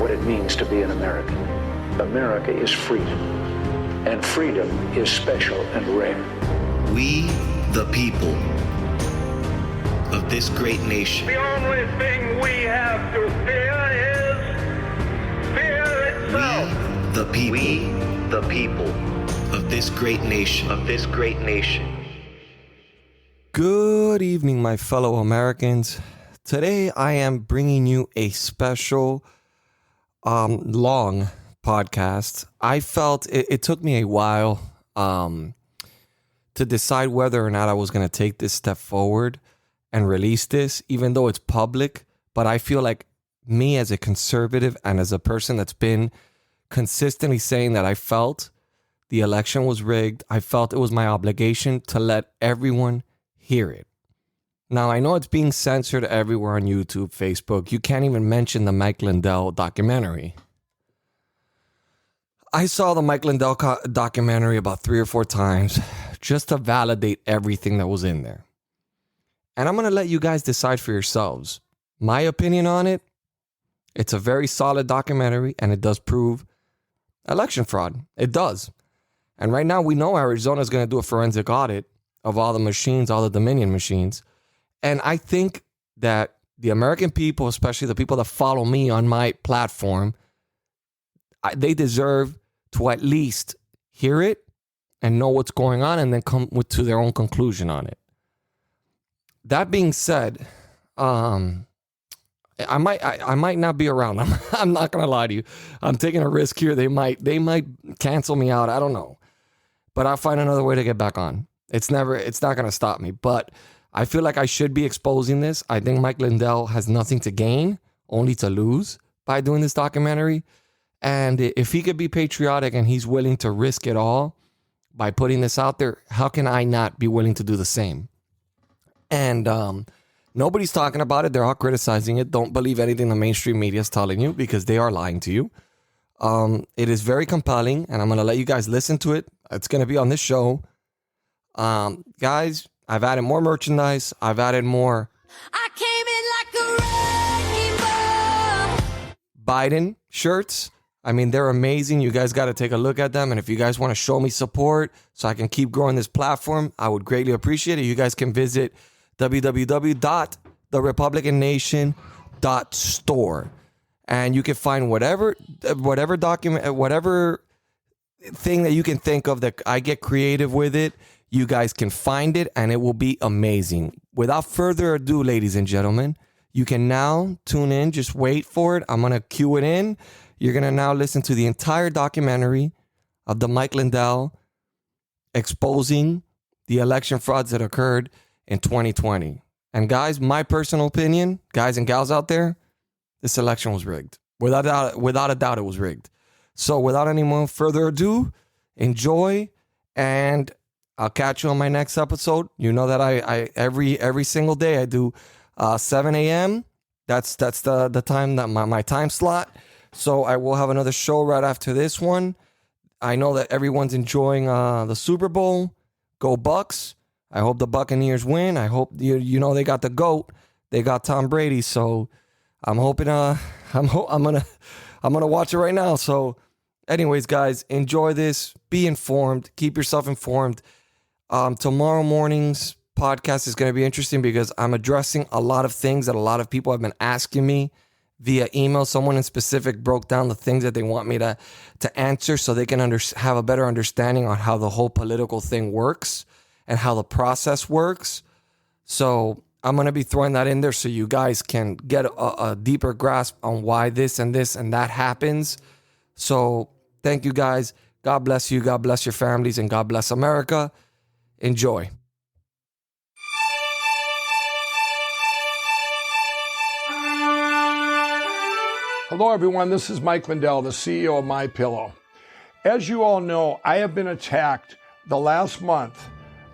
what it means to be an American. America is freedom, and freedom is special and rare. We, the people of this great nation. The only thing we have to fear is fear itself. We, the people of this great nation. Good evening, my fellow Americans. Today I am bringing you a special, long podcast. I felt it took me a while to decide whether or not I was going to take this step forward and release this, even though it's public. But I feel like me as a conservative and as a person that's been consistently saying that I felt the election was rigged, I felt it was my obligation to let everyone hear it. Now, I know it's being censored everywhere on YouTube, Facebook. You can't even mention the Mike Lindell documentary. I saw the Mike Lindell documentary about 3 or 4 times just to validate everything that was in there. And I'm going to let you guys decide for yourselves. My opinion on it, it's a very solid documentary, and it does prove election fraud. It does. And right now we know Arizona is going to do a forensic audit of all the machines, all the Dominion machines. And I think that the American people, especially the people that follow me on my platform, they deserve to at least hear it and know what's going on and then come to their own conclusion on it. That being said, I might not be around. I'm not going to lie to you. I'm taking a risk here. They might cancel me out. I don't know. But I'll find another way to get back on. It's not going to stop me. But I feel like I should be exposing this. I think Mike Lindell has nothing to gain, only to lose by doing this documentary. And if he could be patriotic and he's willing to risk it all by putting this out there, how can I not be willing to do the same? And nobody's talking about it. They're all criticizing it. Don't believe anything the mainstream media is telling you because they are lying to you. It is very compelling, and I'm going to let you guys listen to it. It's going to be on this show. Guys, I've added more merchandise. I've added more I came in like a wrecking ball. Biden shirts. I mean, they're amazing. You guys got to take a look at them. And if you guys want to show me support so I can keep growing this platform, I would greatly appreciate it. You guys can visit www.therepublicannation.store. And you can find whatever document, whatever thing that you can think of that I get creative with it. You guys can find it and it will be amazing. Without further ado, ladies and gentlemen, you can now tune in. Just wait for it. I'm going to cue it in. You're going to now listen to the entire documentary of the Mike Lindell exposing the election frauds that occurred in 2020. And guys, my personal opinion, guys and gals out there, this election was rigged. Without a doubt, it was rigged. So without any more further ado, enjoy, and I'll catch you on my next episode. You know that I every single day I do 7 a.m. That's the time that my time slot. So I will have another show right after this one. I know that everyone's enjoying the Super Bowl. Go Bucks. I hope the Buccaneers win. I hope you know they got the GOAT. They got Tom Brady. So I'm hoping I'm gonna watch it right now. So anyways, guys, enjoy this. Be informed. Keep yourself informed. Tomorrow morning's podcast is going to be interesting because I'm addressing a lot of things that a lot of people have been asking me via email. Someone in specific broke down the things that they want me to answer so they can have a better understanding on how the whole political thing works and how the process works. So I'm going to be throwing that in there so you guys can get a deeper grasp on why this and that happens. So thank you guys. God bless you. God bless your families, and God bless America. Enjoy. Hello, everyone. This is Mike Lindell, the CEO of MyPillow. As you all know, I have been attacked the last month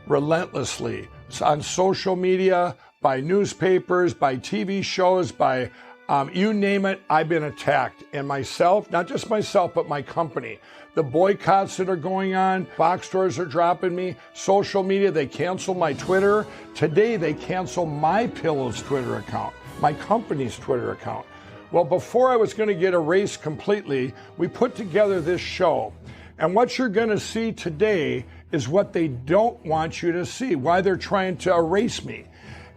relentlessly on social media, by newspapers, by TV shows, by you name it, I've been attacked. And myself, not just myself, but my company. The boycotts that are going on, box stores are dropping me, social media, they canceled my Twitter. Today, they canceled MyPillow's Twitter account, my company's Twitter account. Well, before I was going to get erased completely, we put together this show. And what you're going to see today is what they don't want you to see, why they're trying to erase me.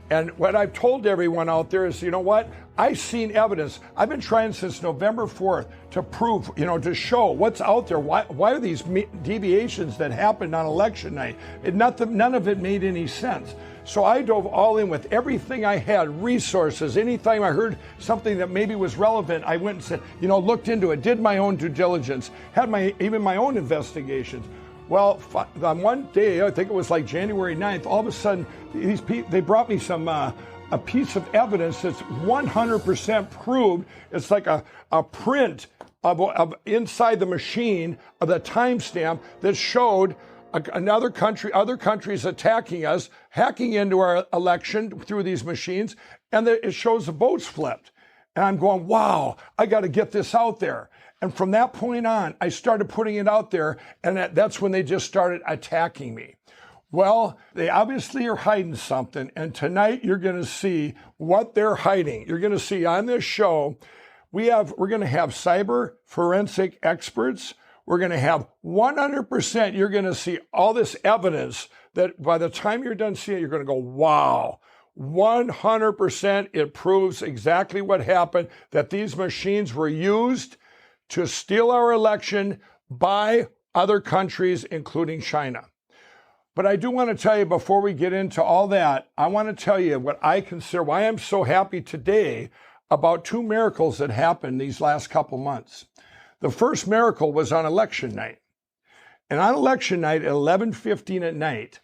And what I've told everyone out there is, you know what? I've seen evidence. I've been trying since November 4th to prove, to show what's out there. Why are these deviations that happened on election night? None of it made any sense. So I dove all in with everything I had, resources. Anytime I heard something that maybe was relevant, I went and said, looked into it, did my own due diligence, had even my own investigations. Well, on one day, I think it was like January 9th, all of a sudden, they brought me some a piece of evidence that's 100% proved. It's like a print of inside the machine of the timestamp that showed other countries attacking us, hacking into our election through these machines, and it shows the votes flipped. And I'm going, wow, I got to get this out there. And from that point on, I started putting it out there, and that's when they just started attacking me. Well, they obviously are hiding something, and tonight you're going to see what they're hiding. You're going to see on this show, we're going to have cyber forensic experts. We're going to have 100%, you're going to see all this evidence that by the time you're done seeing it, you're going to go, wow. 100% it proves exactly what happened, that these machines were used to steal our election by other countries, including China. But I do want to tell you, before we get into all that, I want to tell you what I consider, why I'm so happy today about two miracles that happened these last couple months. The first miracle was on election night. And on election night at 11:15 at night,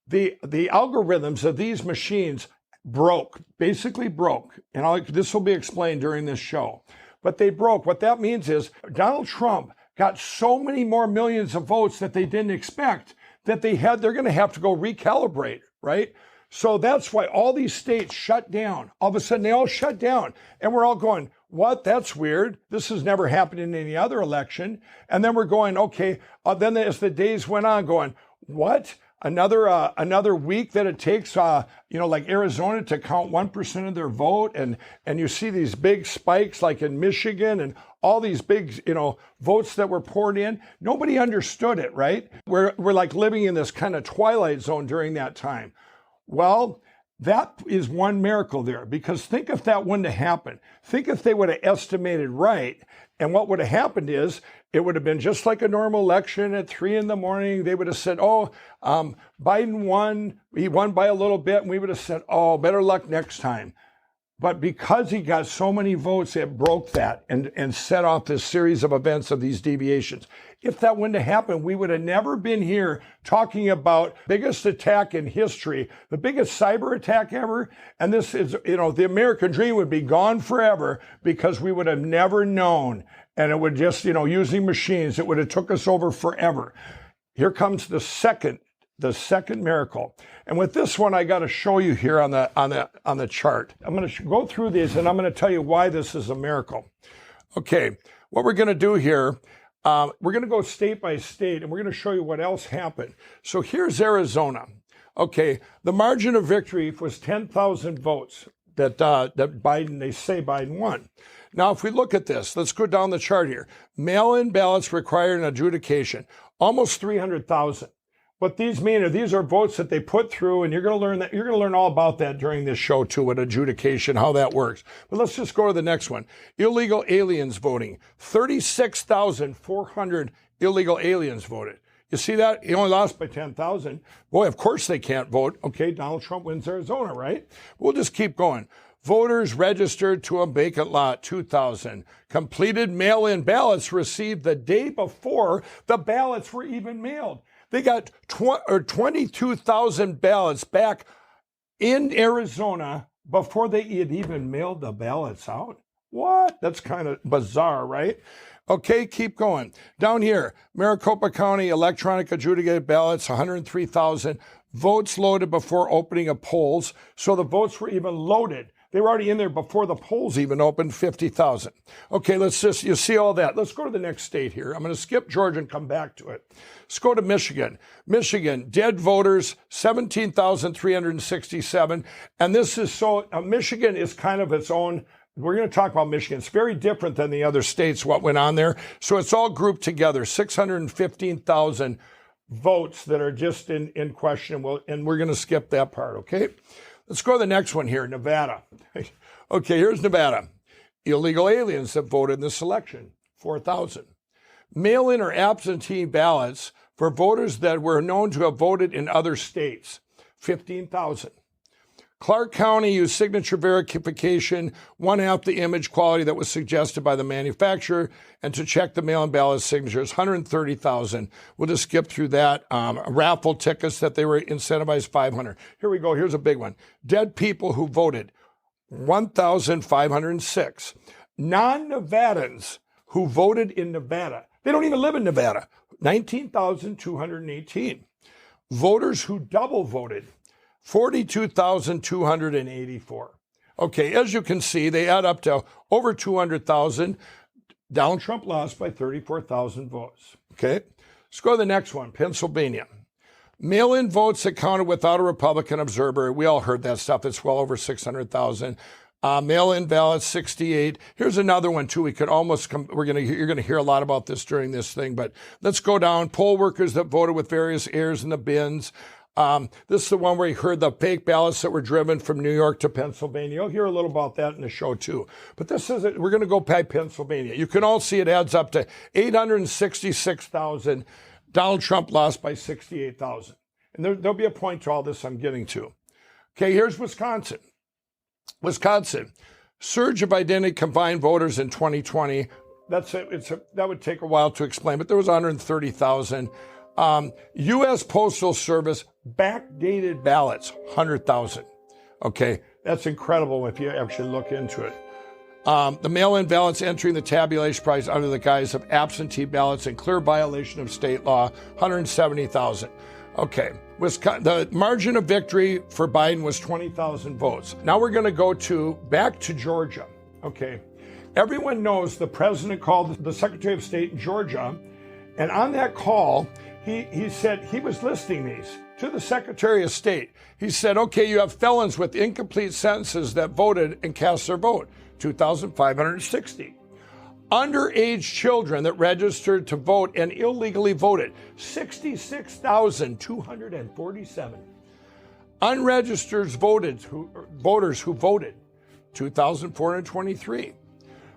the algorithms of these machines basically broke. And this will be explained during this show. But they broke. What that means is Donald Trump got so many more millions of votes that they didn't expect that they're going to have to go recalibrate, right? So that's why all these states shut down. All of a sudden, they all shut down. And we're all going, what? That's weird. This has never happened in any other election. And then we're going, okay. Then as the days went on, going, what? Another week that it takes, like Arizona to count 1% of their vote. And you see these big spikes like in Michigan and all these big, votes that were poured in. Nobody understood it, right? We're like living in this kind of twilight zone during that time. Well, that is one miracle there, because think if that wouldn't have happened. Think if they would have estimated right. And what would have happened is it would have been just like a normal election at 3 a.m. They would have said, Biden won. He won by a little bit. And we would have said, better luck next time. But because he got so many votes, it broke that and set off this series of events of these deviations. If that wouldn't have happened, we would have never been here talking about biggest attack in history, the biggest cyber attack ever. And this is, the American dream would be gone forever because we would have never known. And it would just, using machines, it would have took us over forever. Here comes the second miracle. And with this one, I got to show you here on the chart. I'm going to go through these and I'm going to tell you why this is a miracle. Okay, what we're going to do here, we're going to go state by state and we're going to show you what else happened. So here's Arizona. Okay, the margin of victory was 10,000 votes that they say Biden won. Now, if we look at this, let's go down the chart here. Mail-in ballots require an adjudication, almost 300,000. What these mean are these are votes that they put through, and you're going to learn that. You're going to learn all about that during this show too, what adjudication, how that works. But let's just go to the next one. Illegal aliens voting. 36,400 illegal aliens voted. You see that? He only lost by 10,000. Boy, of course they can't vote. Okay, Donald Trump wins Arizona, right? We'll just keep going. Voters registered to a vacant lot, 2,000. Completed mail-in ballots received the day before the ballots were even mailed. They got 22,000 ballots back in Arizona before they had even mailed the ballots out. What? That's kind of bizarre, right? Okay, keep going. Down here, Maricopa County electronic adjudicated ballots, 103,000. Votes loaded before opening of polls. So the votes were even loaded. They were already in there before the polls even opened, 50,000. Okay, you see all that. Let's go to the next state here. I'm going to skip Georgia and come back to it. Let's go to Michigan. Michigan, dead voters, 17,367. And this is Michigan is kind of its own we're going to talk about Michigan. It's very different than the other states, what went on there. So it's all grouped together, 615,000 votes that are just in question. And we're going to skip that part, okay? Let's go to the next one here, Nevada. Okay, here's Nevada. Illegal aliens that voted in this election, 4,000. Mail-in or absentee ballots for voters that were known to have voted in other states, 15,000. Clark County used signature verification, one-half the image quality that was suggested by the manufacturer, and to check the mail-in ballot signatures, 130,000. We'll just skip through that. Raffle tickets that they were incentivized, 500. Here we go. Here's a big one. Dead people who voted, 1,506. Non-Nevadans who voted in Nevada. They don't even live in Nevada. 19,218. Voters who double voted, 42,284. Okay, as you can see, they add up to over 200,000. Donald Trump lost by 34,000 votes. Okay, let's go to the next one, Pennsylvania. Mail-in votes that counted without a Republican observer. We all heard that stuff. It's well over 600,000. Mail-in ballots, 68. Here's another one too. We could almost you're going to hear a lot about this during this thing, but let's go down. Poll workers that voted with various errors in the bins. This is the one where you heard the fake ballots that were driven from New York to Pennsylvania. You'll hear a little about that in the show too. But this is it. We're going to go by Pennsylvania. You can all see it adds up to 866,000. Donald Trump lost by 68,000. And there'll be a point to all this I'm getting to. Okay, here's Wisconsin. Wisconsin, surge of identity combined voters in 2020. That would take a while to explain, but there was 130,000. U.S. Postal Service backdated ballots, 100,000. Okay, that's incredible if you actually look into it. The mail-in ballots entering the tabulation process under the guise of absentee ballots in clear violation of state law, 170,000. Okay, the margin of victory for Biden was 20,000 votes. Now we're going to go back to Georgia. Okay, everyone knows the president called the Secretary of State in Georgia, and on that call, he said he was listing these to the Secretary of State. He said, okay, you have felons with incomplete sentences that voted and cast their vote, 2,560. Underage children that registered to vote and illegally voted, 66,247. Unregistered voters who voted, 2,423.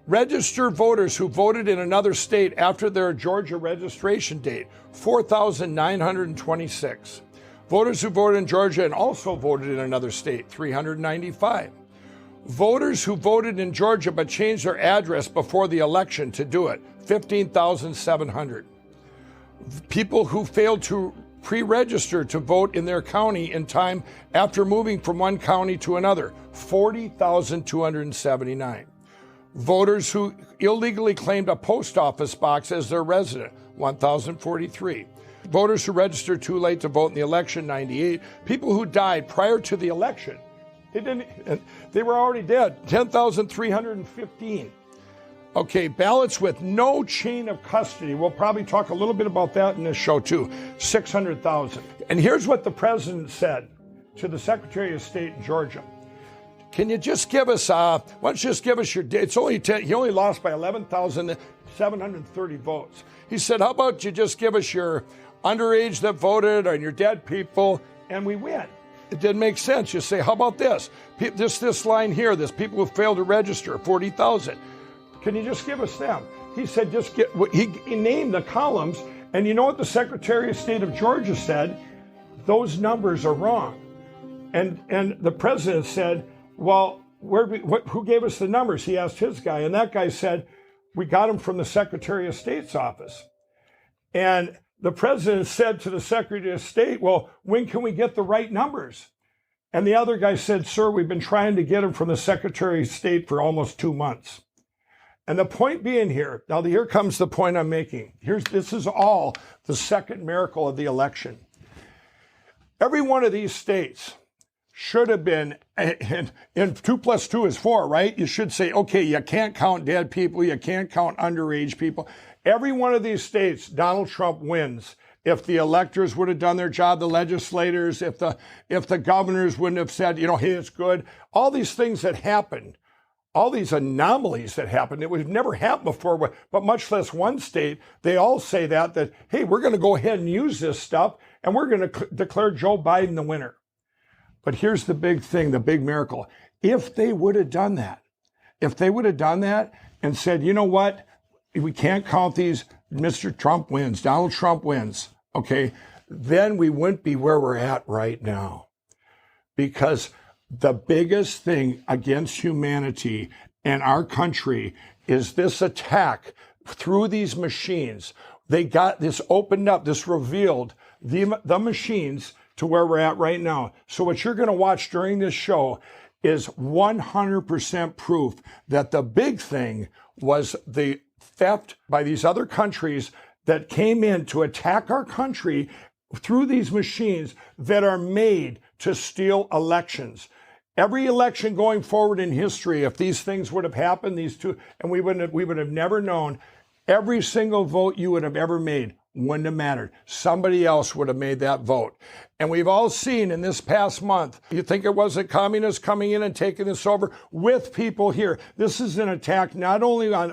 Registered voters who voted in another state after their Georgia registration date, 4,926. Voters who voted in Georgia and also voted in another state, 395. Voters who voted in Georgia but changed their address before the election to do it, 15,700. People who failed to pre-register to vote in their county in time after moving from one county to another, 40,279. Voters who illegally claimed a post office box as their resident, 1,043. Voters who registered too late to vote in the election, 98. People who died prior to the election, they were already dead, 10,315. Okay, ballots with no chain of custody. We'll probably talk a little bit about that in this show too, 600,000. And here's what the president said to the Secretary of State in Georgia. Can you just give us, why don't you just give us your, it's only 10, he only lost by 11,730 votes. He said, how about you just give us your underage that voted and your dead people, and we win. It didn't make sense. You say, how about this? This line here, this people who failed to register, 40,000. Can you just give us them? He said, he named the columns, and you know what the Secretary of State of Georgia said? Those numbers are wrong. And the president said, well, who gave us the numbers? He asked his guy, and that guy said, we got them from the Secretary of State's office. And the president said to the Secretary of State, well, when can we get the right numbers? And the other guy said, sir, we've been trying to get them from the Secretary of State for almost 2 months. And the point being here, now here comes the point I'm making. This is all the second miracle of the election. Every one of these states should have been, and 2 + 2 is 4, right? You should say, okay, you can't count dead people, you can't count underage people. Every one of these states, Donald Trump wins. If the electors would have done their job, the legislators, if the governors wouldn't have said, hey, it's good. All these things that happened all these anomalies that happened. It would never happened before, but much less one state. They all say that, hey, we're going to go ahead and use this stuff, and we're going to declare Joe Biden the winner. But here's the big thing, the big miracle. If they would have done that, and said, you know what, we can't count these, Mr. Trump wins, Donald Trump wins, okay, then we wouldn't be where we're at right now. Because the biggest thing against humanity and our country is this attack through these machines. They got this opened up, this revealed the machines to where we're at right now. So what you're going to watch during this show is 100% proof that the big thing was the theft by these other countries that came in to attack our country through these machines that are made to steal elections. Every election going forward in history, if these things would have happened, these two, and we would have never known, every single vote you would have ever made wouldn't have mattered. Somebody else would have made that vote. And we've all seen in this past month, you think it was the communists coming in and taking this over with people here. This is an attack not only on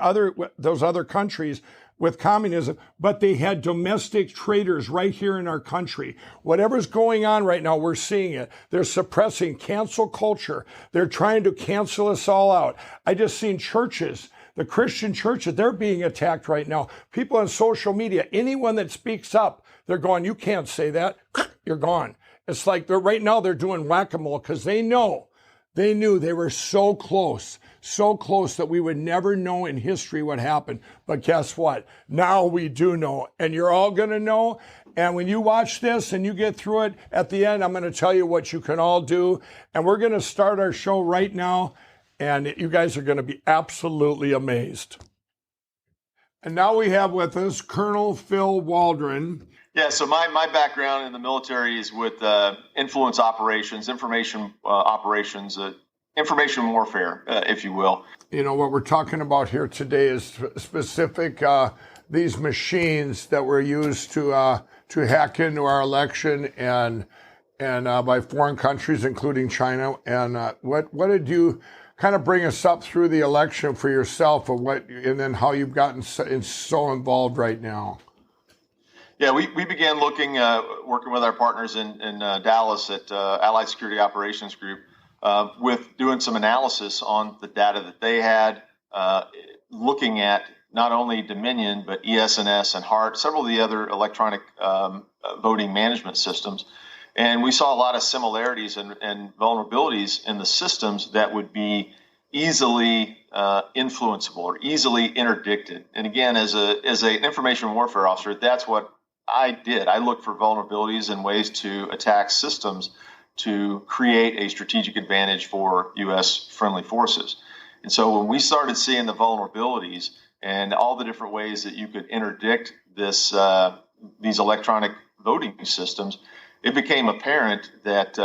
those other countries with communism, but they had domestic traitors right here in our country. Whatever's going on right now, we're seeing it. They're suppressing cancel culture. They're trying to cancel us all out. I just seen churches, the Christian churches, they're being attacked right now. People on social media, anyone that speaks up, they're going, you can't say that, you're gone. It's like right now they're doing whack-a-mole because they knew they were so close that we would never know in history what happened. But guess what? Now we do know, and you're all going to know. And when you watch this and you get through it, at the end, I'm going to tell you what you can all do. And we're going to start our show right now, and you guys are going to be absolutely amazed. And now we have with us Colonel Phil Waldron. Yeah, so my background in the military is with influence operations, information operations, information warfare, if you will. You know, what we're talking about here today is specific, these machines that were used to hack into our election and by foreign countries, including China. And what did you kind of bring us up through the election for yourself, and then how you've gotten so involved right now? Yeah, we began looking, working with our partners in Dallas at Allied Security Operations Group, with doing some analysis on the data that they had, looking at not only Dominion, but ES&S and HART, several of the other electronic voting management systems. And we saw a lot of similarities and vulnerabilities in the systems that would be easily influenceable or easily interdicted. And again, as an information warfare officer, that's what I did. I looked for vulnerabilities and ways to attack systems to create a strategic advantage for U.S. friendly forces. And so when we started seeing the vulnerabilities and all the different ways that you could interdict these electronic voting systems, it became apparent that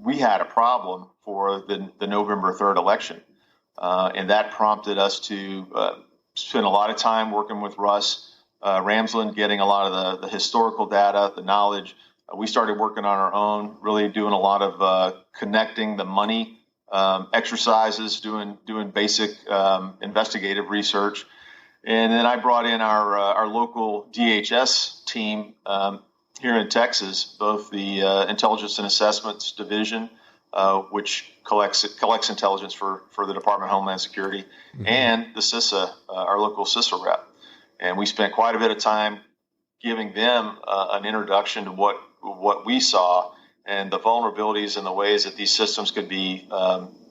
we had a problem for the November 3rd election. And that prompted us to spend a lot of time working with Russ Ramsland, getting a lot of the historical data, the knowledge. We started working on our own, really doing a lot of connecting the money exercises, doing basic investigative research. And then I brought in our local DHS team here in Texas, both the Intelligence and Assessments Division, which collects intelligence for the Department of Homeland Security, and the CISA, our local CISA rep. And we spent quite a bit of time giving them an introduction to what we saw and the vulnerabilities and the ways that these systems could be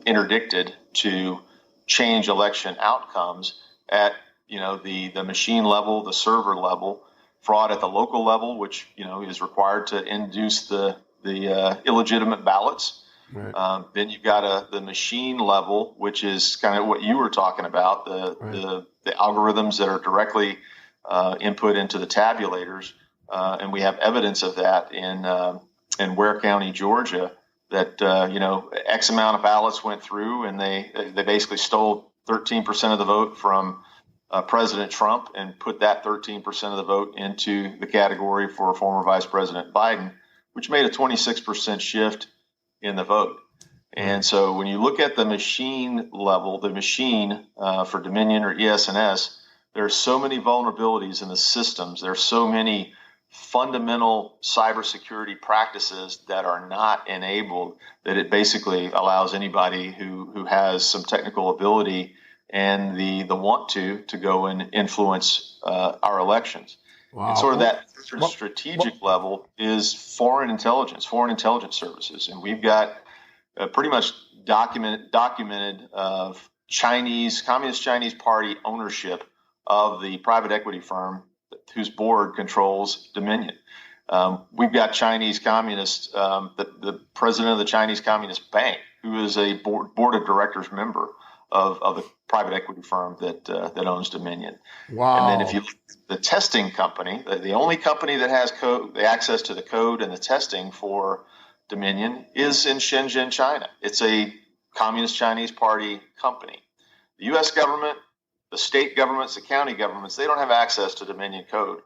interdicted to change election outcomes at the machine level, the server level, fraud at the local level, which is required to induce the illegitimate ballots. Right. Then you've got the machine level, which is kind of what you were talking about, the algorithms that are directly input into the tabulators, and we have evidence of that in Ware County, Georgia, that X amount of ballots went through, and they basically stole 13% of the vote from President Trump and put that 13% of the vote into the category for former Vice President Biden, which made a 26% shift in the vote. And so when you look at the machine level, the machine for Dominion or ES&S, there are so many vulnerabilities in the systems. There are so many fundamental cybersecurity practices that are not enabled that it basically allows anybody who has some technical ability and the want to go and influence our elections. Wow. And sort of that strategic level is foreign intelligence services. And we've got pretty much documented of Communist Chinese Party ownership of the private equity firm whose board controls Dominion. We've got Chinese communists, the president of the Chinese Communist Bank, who is a board of directors member of the private equity firm that owns Dominion. Wow. And then if you look at the testing company, the only company that has the access to the code and the testing for Dominion is in Shenzhen, China. It's a Communist Chinese Party company. The U.S. government, the state governments, the county governments, they don't have access to Dominion code.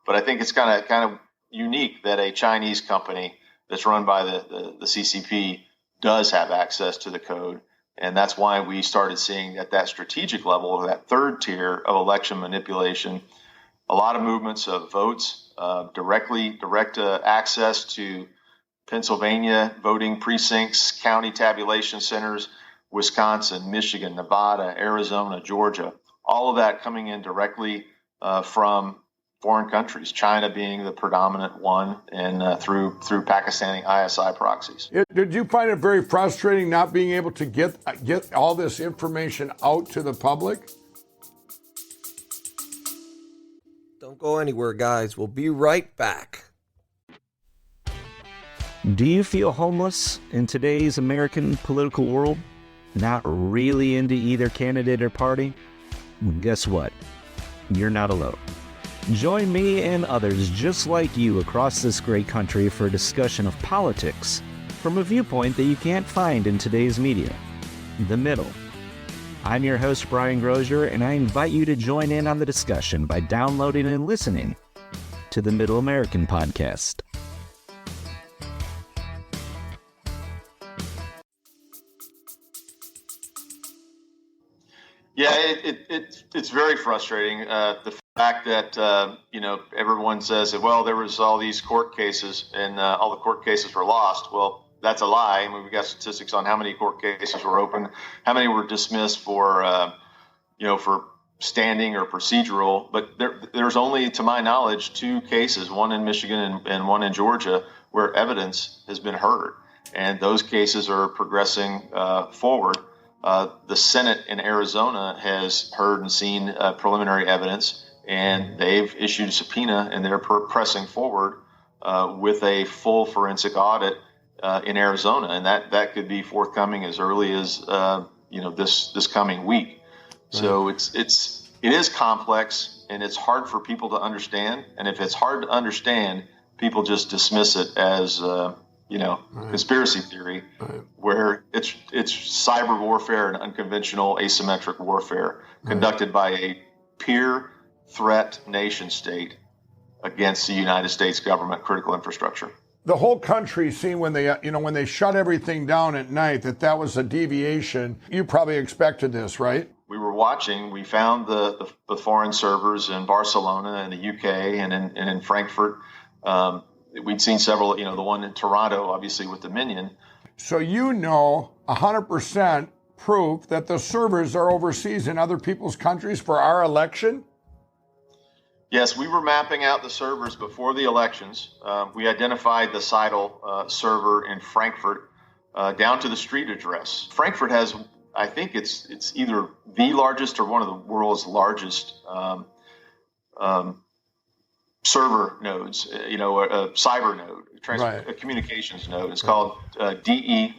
But I think it's kind of unique that a Chinese company that's run by the CCP does have access to the code. And that's why we started seeing at that strategic level, or that third tier of election manipulation, a lot of movements of votes, direct access to Pennsylvania voting precincts, county tabulation centers, Wisconsin, Michigan, Nevada, Arizona, Georgia, all of that coming in directly from foreign countries, China being the predominant one, and through Pakistani ISI proxies. Did you find it very frustrating not being able to get all this information out to the public? Don't go anywhere, guys. We'll be right back. Do you feel homeless in today's American political world? Not really into either candidate or party? Well, guess what? You're not alone. Join me and others just like you across this great country for a discussion of politics from a viewpoint that you can't find in today's media, the middle. I'm your host, Brian Grozier, and I invite you to join in on the discussion by downloading and listening to the Middle American Podcast. Yeah, it's very frustrating. The fact that everyone says that, well, there was all these court cases and all the court cases were lost. Well, that's a lie. I mean, we've got statistics on how many court cases were open, how many were dismissed for standing or procedural. But there's only, to my knowledge, 2 cases, one in Michigan and one in Georgia, where evidence has been heard, and those cases are progressing forward. The Senate in Arizona has heard and seen preliminary evidence, and they've issued a subpoena, and they're pressing forward with a full forensic audit in Arizona, and that could be forthcoming as early as this coming week. Right. So it is complex, and it's hard for people to understand. And if it's hard to understand, people just dismiss it as conspiracy theory, where it's cyber warfare and unconventional asymmetric warfare conducted by a peer threat nation state against the United States government critical infrastructure. The whole country seen when they shut everything down at night that was a deviation. You probably expected this, right? We were watching. We found the foreign servers in Barcelona and the UK and in Frankfurt. We'd seen several, the one in Toronto, obviously with Dominion. So 100% proof that the servers are overseas in other people's countries for our election? Yes, we were mapping out the servers before the elections. We identified the Seidel server in Frankfurt down to the street address. Frankfurt has, I think it's either the largest or one of the world's largest server nodes, a cyber node, a communications node. It's called DE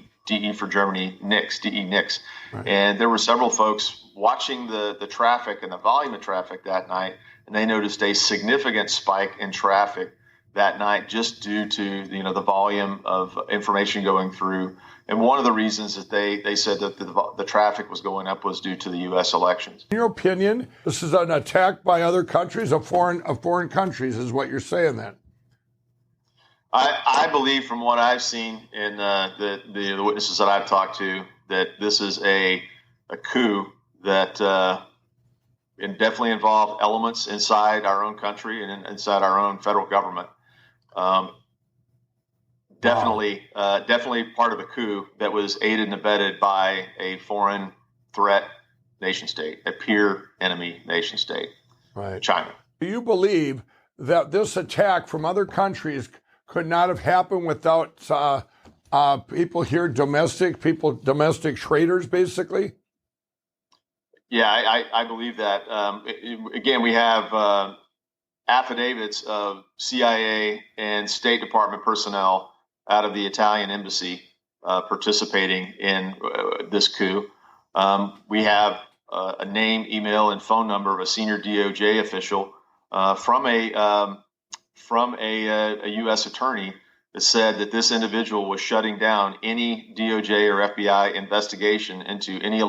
for Germany, DE-NIX. Right. And there were several folks watching the traffic and the volume of traffic that night, and they noticed a significant spike in traffic that night just due to the volume of information going through. And one of the reasons that they said that the traffic was going up was due to the U.S. elections. In your opinion, this is an attack by other countries, of foreign countries, is what you're saying then? I believe from what I've seen in the witnesses that I've talked to that this is a coup that and definitely involved elements inside our own country and inside our own federal government. Definitely part of a coup that was aided and abetted by a foreign threat nation state, a peer enemy nation state, right? China. Do you believe that this attack from other countries could not have happened without people here, domestic traders, basically? Yeah, I believe that. Again, we have affidavits of CIA and State Department personnel out of the Italian embassy participating in this coup. We have a name, email, and phone number of a senior DOJ official from a U.S. attorney that said that this individual was shutting down any DOJ or FBI investigation into any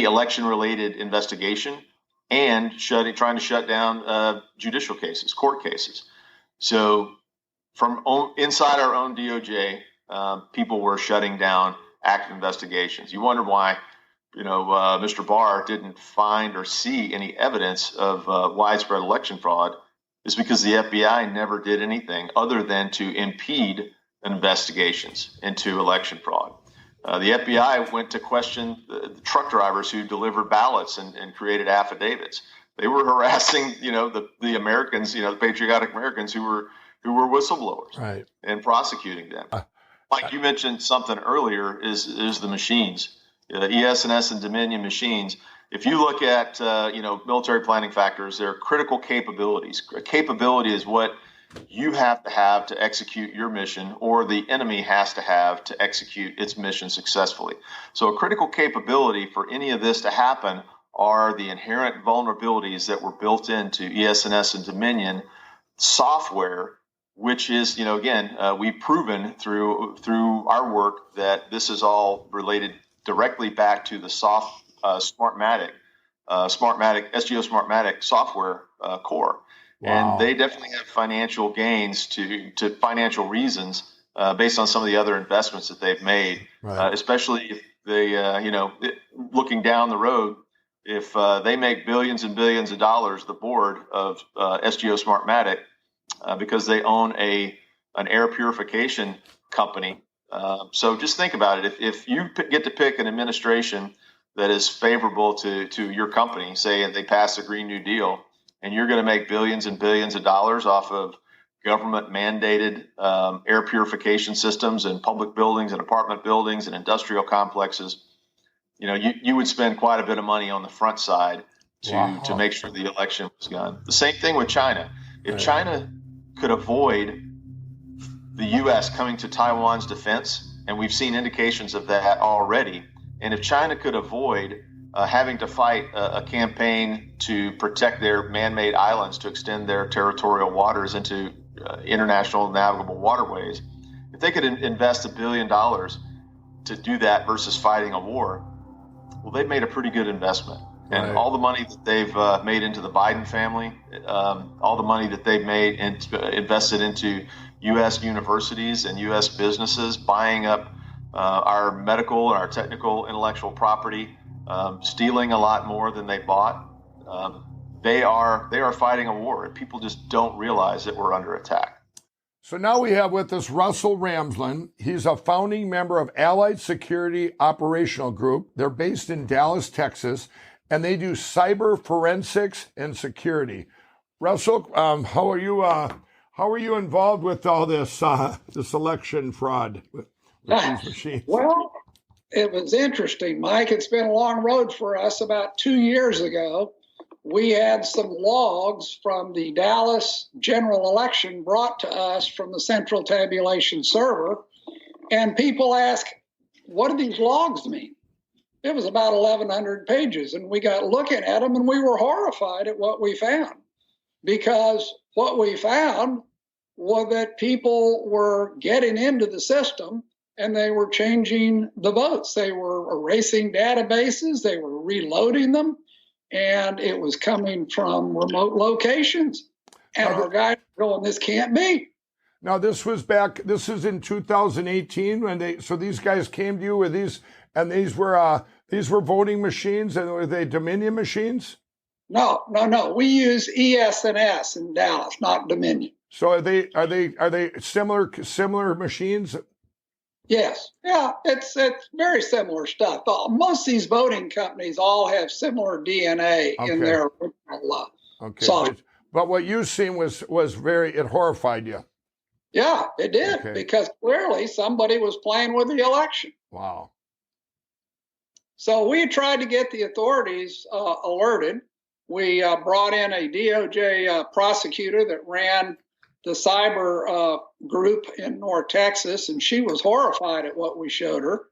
election-related investigation, and trying to shut down judicial cases, court cases. So from inside our own DOJ, people were shutting down active investigations. You wonder why, Mr. Barr didn't find or see any evidence of widespread election fraud. Is because the FBI never did anything other than to impede investigations into election fraud. The FBI went to question the truck drivers who delivered ballots and created affidavits. They were harassing, the Americans, the patriotic Americans who were whistleblowers, right, and prosecuting them. Like you mentioned something earlier, is the machines, ES&S and Dominion machines. If you look at military planning factors, they're critical capabilities. A capability is what you have to execute your mission, or the enemy has to have to execute its mission successfully. So a critical capability for any of this to happen are the inherent vulnerabilities that were built into ES&S and Dominion software, which is, we've proven through our work that this is all related directly back to the Smartmatic, SGO Smartmatic software core. Wow. And they definitely have financial gains to financial reasons based on some of the other investments that they've made, right. Especially if they, looking down the road, if they make billions and billions of dollars, the board of SGO Smartmatic, because they own an air purification company. So just think about it. If you get to pick an administration that is favorable to your company, say they pass a Green New Deal, and you're going to make billions and billions of dollars off of government mandated air purification systems and public buildings and apartment buildings and industrial complexes, you would spend quite a bit of money on the front side to make sure the election was done. The same thing with China. If China could avoid the U.S. coming to Taiwan's defense, and we've seen indications of that already, and if China could avoid having to fight a campaign to protect their man-made islands, to extend their territorial waters into international navigable waterways, if they could invest $1 billion to do that versus fighting a war, well, they've made a pretty good investment. And all the money that they've made into the Biden family, all the money that they've made and invested into U.S. universities and U.S. businesses, buying up our medical and our technical intellectual property, stealing a lot more than they bought. They are fighting a war, and people just don't realize that we're under attack. So now we have with us Russell Ramsland. He's a founding member of Allied Security Operational Group. They're based in Dallas, Texas, and they do cyber forensics and security. Russell, how are you involved with all this this election fraud with these machines? Well, it was interesting, Mike. It's been a long road for us. About 2 years ago, we had some logs from the Dallas general election brought to us from the central tabulation server. And people ask, what do these logs mean? It was about 1,100 pages. And we got looking at them, and we were horrified at what we found. Because what we found was that people were getting into the system, and they were changing the votes. They were erasing databases. They were reloading them. And it was coming from remote locations. And our guys going, this can't be. Now, this is in 2018 when so these guys came to you with these, and these were voting machines, and were they Dominion machines? No. We use ES&S in Dallas, not Dominion. So are they similar machines? Yes. Yeah, it's very similar stuff. Most of these voting companies all have similar DNA in their original software. But what you've seen was it horrified you. Yeah, it did, because clearly somebody was playing with the election. Wow. So we tried to get the authorities alerted. We brought in a DOJ prosecutor that ran the cyber group in North Texas, and she was horrified at what we showed her.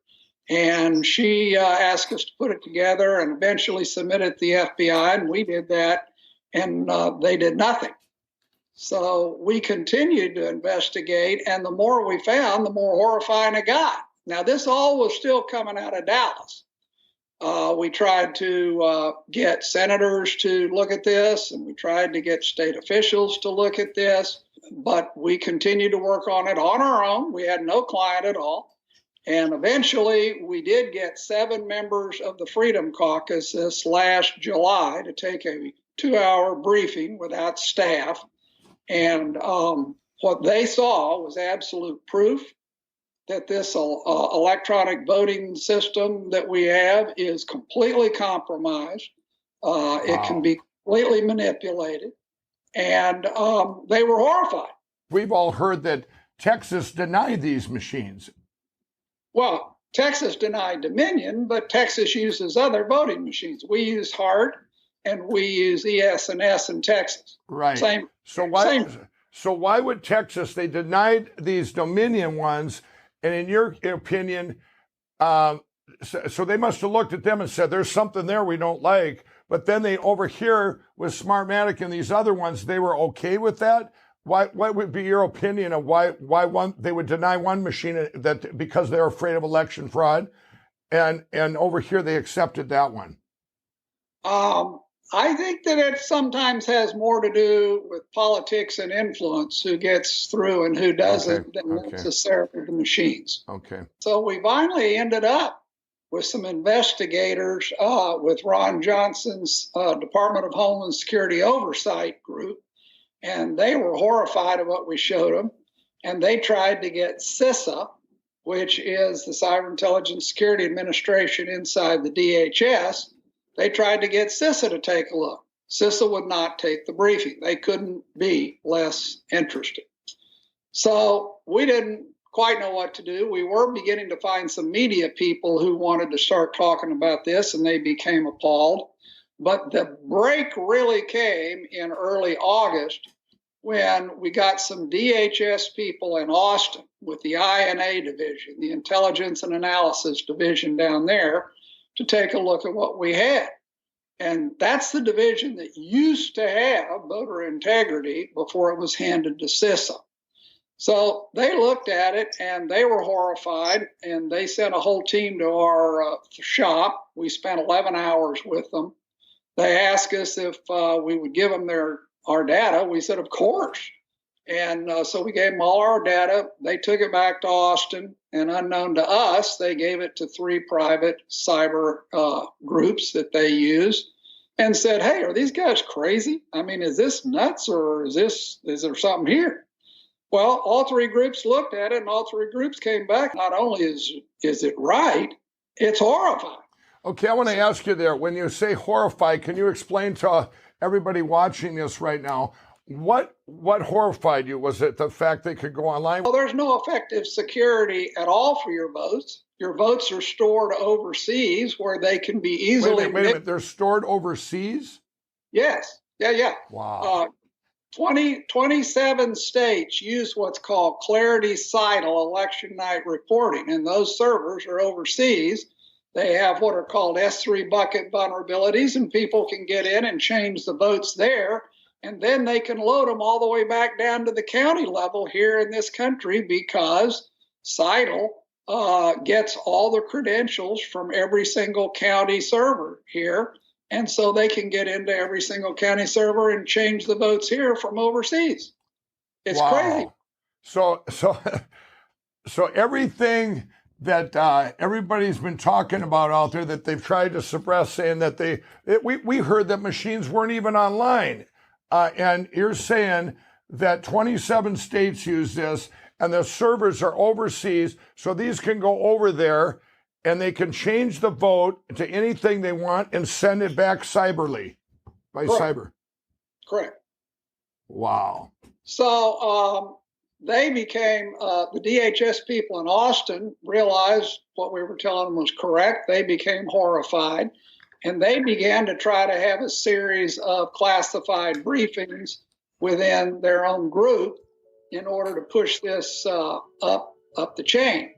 And she asked us to put it together and eventually submit it to the FBI, and we did that, and they did nothing. So we continued to investigate, and the more we found, the more horrifying it got. Now, this all was still coming out of Dallas. We tried to get senators to look at this, and we tried to get state officials to look at this, but we continued to work on it on our own. We had no client at all. And eventually, we did get 7 members of the Freedom Caucus this last July to take a 2-hour briefing without staff. And what they saw was absolute proof that this electronic voting system that we have is completely compromised. It can be completely manipulated. And they were horrified. We've all heard that Texas denied these machines. Well, Texas denied Dominion, but Texas uses other voting machines. We use HART, and we use ES&S in Texas. Right. Same. So why would Texas, they denied these Dominion ones, and in your opinion, so they must have looked at them and said, there's something there we don't like. But then they over here with Smartmatic and these other ones, they were okay with that. What would be your opinion of why they would deny one machine that because they're afraid of election fraud, and over here they accepted that one? I think that it sometimes has more to do with politics and influence, who gets through and who doesn't, than necessarily the machines. Okay. So we finally ended up with some investigators with Ron Johnson's Department of Homeland Security Oversight Group, and they were horrified at what we showed them, and they tried to get CISA, which is the Cyber Intelligence Security Administration inside the DHS. They tried to get CISA to take a look. CISA would not take the briefing. They couldn't be less interested. So we didn't quite know what to do. We were beginning to find some media people who wanted to start talking about this, and they became appalled. But the break really came in early August when we got some DHS people in Austin with the INA division, the Intelligence and Analysis division down there, to take a look at what we had. And that's the division that used to have voter integrity before it was handed to CISA. So they looked at it and they were horrified, and they sent a whole team to our shop. We spent 11 hours with them. They asked us if we would give them our data. We said, of course. And so we gave them all our data. They took it back to Austin, and unknown to us, they gave it to 3 private cyber groups that they use, and said, hey, are these guys crazy? I mean, is this nuts, or is there something here? Well, all 3 groups looked at it, and all 3 groups came back. Not only is it right, it's horrifying. Okay, I want to ask you there, when you say horrified, can you explain to everybody watching this right now, what horrified you? Was it the fact they could go online? Well, there's no effective security at all for your votes. Your votes are stored overseas where they can be easily... Wait a minute. They're stored overseas? Yes. Yeah. Wow. 27 states use what's called Clarity Cital election night reporting, and those servers are overseas. They have what are called S3 bucket vulnerabilities, and people can get in and change the votes there. And then they can load them all the way back down to the county level here in this country, because Cital gets all the credentials from every single county server here. And so they can get into every single county server and change the votes here from overseas. It's crazy. So everything that everybody's been talking about out there that they've tried to suppress, saying that we heard that machines weren't even online, and you're saying that 27 states use this, and the servers are overseas, so these can go over there, and they can change the vote to anything they want and send it back cyberly by cyber. Correct. Wow. So they became, the DHS people in Austin realized what we were telling them was correct. They became horrified, and they began to try to have a series of classified briefings within their own group in order to push this up the chain.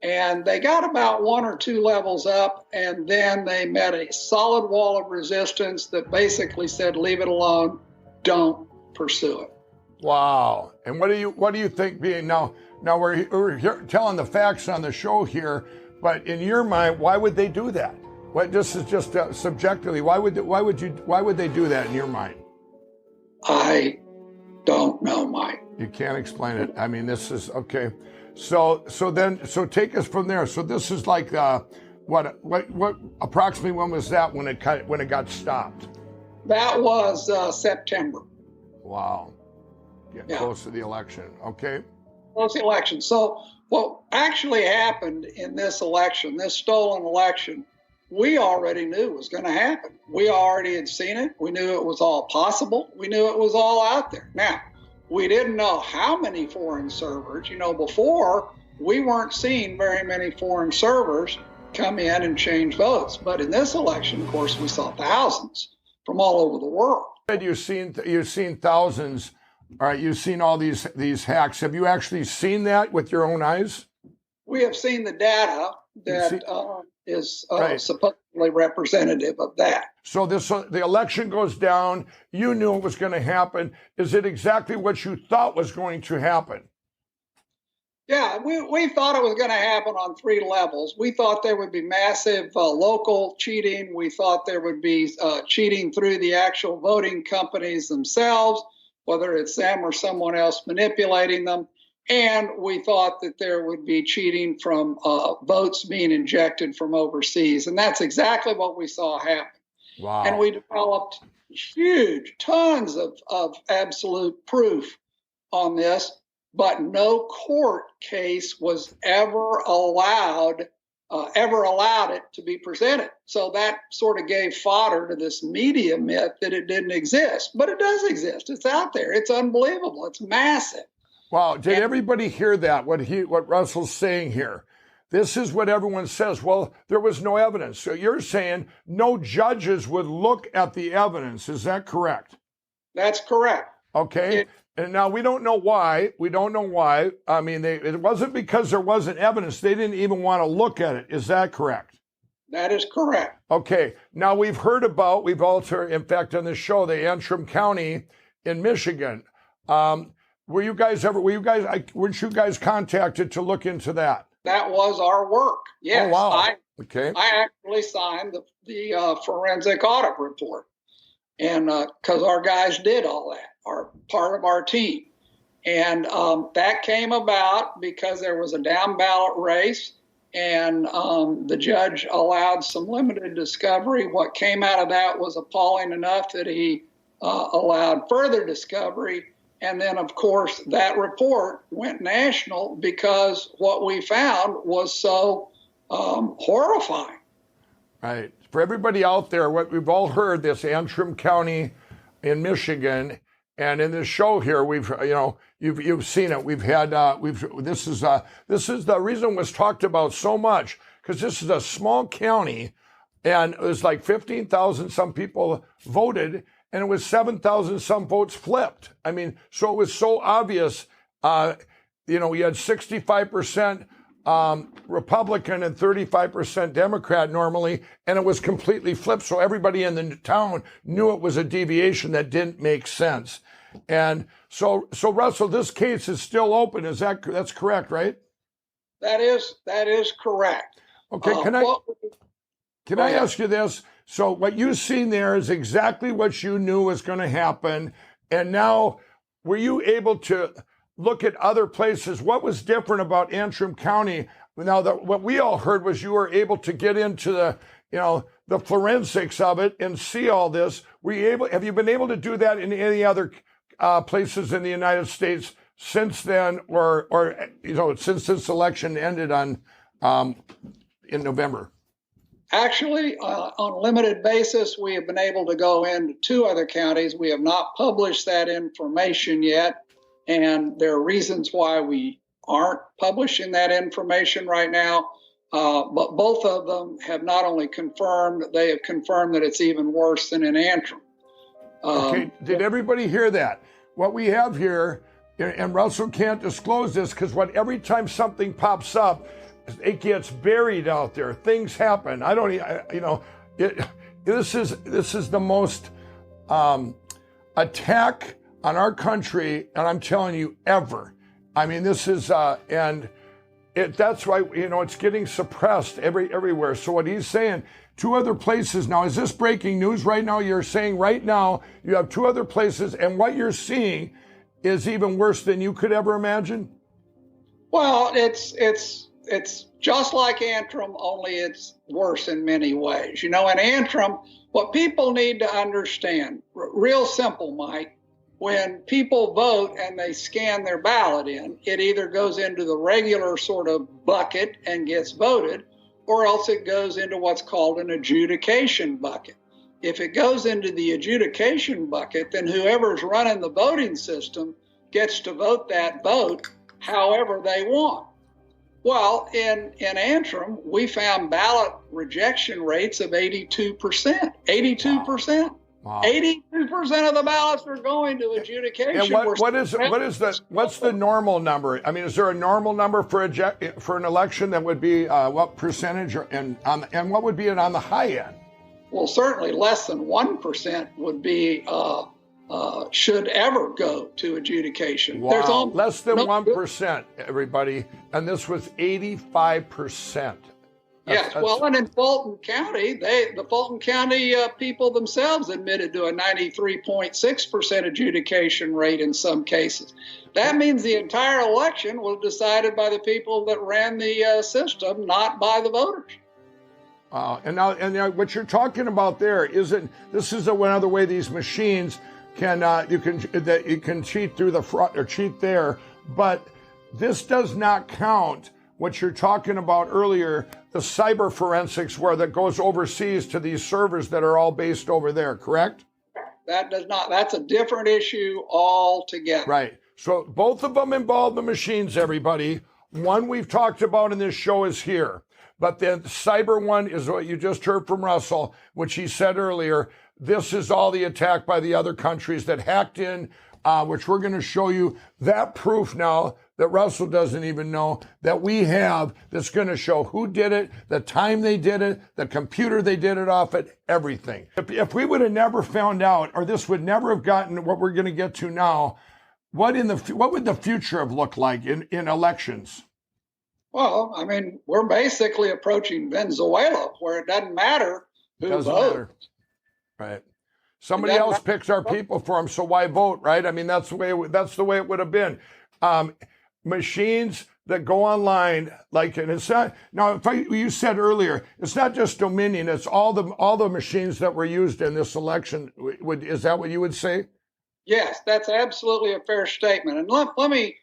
And they got about 1 or 2 levels up, and then they met a solid wall of resistance that basically said, leave it alone, don't pursue it. Wow. And what do you think being now we're here telling the facts on the show here, but in your mind, why would they do that? This is just subjectively, why would they do that in your mind? I don't know, Mike. You can't explain it. I mean, this is okay. So take us from there. So this is like what approximately when was that when it got stopped? That was September. Wow. Getting close to the election. Okay. Close to the election. So what actually happened in this election, this stolen election, we already knew was going to happen. We already had seen it. We knew it was all possible. We knew it was all out there. Now, we didn't know how many foreign servers. Before, we weren't seeing very many foreign servers come in and change votes. But in this election, of course, we saw thousands from all over the world. You've seen thousands. All right, you've seen all these hacks. Have you actually seen that with your own eyes? We have seen the data that is supposedly representative of that. So the election goes down. You knew it was going to happen. Is it exactly what you thought was going to happen? Yeah, we thought it was going to happen on 3 levels. We thought there would be massive local cheating. We thought there would be cheating through the actual voting companies themselves, whether it's them or someone else manipulating them. And we thought that there would be cheating from votes being injected from overseas. And that's exactly what we saw happen. Wow. And we developed tons of absolute proof on this, but no court case was ever allowed it to be presented. So that sort of gave fodder to this media myth that it didn't exist. But it does exist. It's out there. It's unbelievable. It's massive. Wow. Did everybody hear that? What Russell's saying here? This is what everyone says. Well, there was no evidence. So you're saying no judges would look at the evidence. Is that correct? That's correct. Okay. And now we don't know why. I mean, it wasn't because there wasn't evidence. They didn't even want to look at it. Is that correct? That is correct. Okay. Now we've also, in fact, on this show, the Antrim County in Michigan. Weren't you guys contacted to look into that? That was our work. Yes. Oh, wow. I actually signed the forensic audit report, and because our guys did all that, are part of our team. And that came about because there was a down ballot race, and the judge allowed some limited discovery. What came out of that was appalling enough that he allowed further discovery. And then, of course, that report went national because what we found was so horrifying. Right. For everybody out there, what we've all heard, this Antrim County in Michigan, and in this show here, you've seen it. We've had this is the reason it was talked about so much, because this is a small county, and it was like 15,000 some people voted. And it was 7,000 some votes flipped. I mean, so it was so obvious. We had 65% Republican and 35% Democrat normally, and it was completely flipped. So everybody in the town knew it was a deviation that didn't make sense. And so Russell, this case is still open. That's correct, right? That is correct. Okay, can I ask you this? So what you've seen there is exactly what you knew was going to happen. And now, were you able to look at other places. What was different about Antrim County? Now, what we all heard was you were able to get into the forensics of it and see all this. Have you been able to do that in any other places in the United States since then, or since this election ended on in November? Actually, on a limited basis, we have been able to go into 2 other counties. We have not published that information yet, and there are reasons why we aren't publishing that information right now. But both of them have not only confirmed, they have confirmed that it's even worse than in Antrim. Okay, did everybody hear that? What we have here, and Russell can't disclose this because every time something pops up, it gets buried out there. Things happen. This is the most attack on our country, and I'm telling you, ever. I mean, this is, that's why, it's getting suppressed everywhere. So what he's saying, 2 other places now, is this breaking news right now? You're saying right now you have 2 other places, and what you're seeing is even worse than you could ever imagine? Well, it's just like Antrim, only it's worse in many ways. In Antrim, what people need to understand, real simple, Mike, when people vote and they scan their ballot in, it either goes into the regular sort of bucket and gets voted, or else it goes into what's called an adjudication bucket. If it goes into the adjudication bucket, then whoever's running the voting system gets to vote that vote however they want. Well, in Antrim, we found ballot rejection rates of 82%. 82%. Wow. 82% of the ballots are going to adjudication. And what's the normal number? I mean, is there a normal number for an election that would be what percentage, and what would be it on the high end? Well, certainly less than 1% would be should ever go to adjudication. Wow. There's less than 1%, everybody, and this was 85%. Yes, well, and in Fulton County, the Fulton County people themselves admitted to a 93.6% adjudication rate in some cases. That means the entire election was decided by the people that ran the system, not by the voters. And now, what you're talking about there this is another way these machines can you can cheat through the front or cheat there, but this does not count what you're talking about earlier, the cyber forensics that goes overseas to these servers that are all based over there, correct? That does not. That's a different issue altogether. Right. So both of them involve the machines, everybody. One we've talked about in this show is here. But the cyber one is what you just heard from Russell, which he said earlier. This is all the attack by the other countries that hacked in, which we're going to show you that proof now that Russell doesn't even know that we have, that's going to show who did it, the time they did it, the computer they did it off at, everything. If we would have never found out, or this would never have gotten what we're going to get to now, what would the future have looked like in elections? Well, I mean, we're basically approaching Venezuela, where it doesn't matter who votes. Right. Somebody else picks our people for them, so why vote, right? I mean, that's the way it would have been. Machines that go online, and it's not, now, you said earlier, it's not just Dominion, it's all the machines that were used in this election. Is that what you would say? Yes, that's absolutely a fair statement. And let me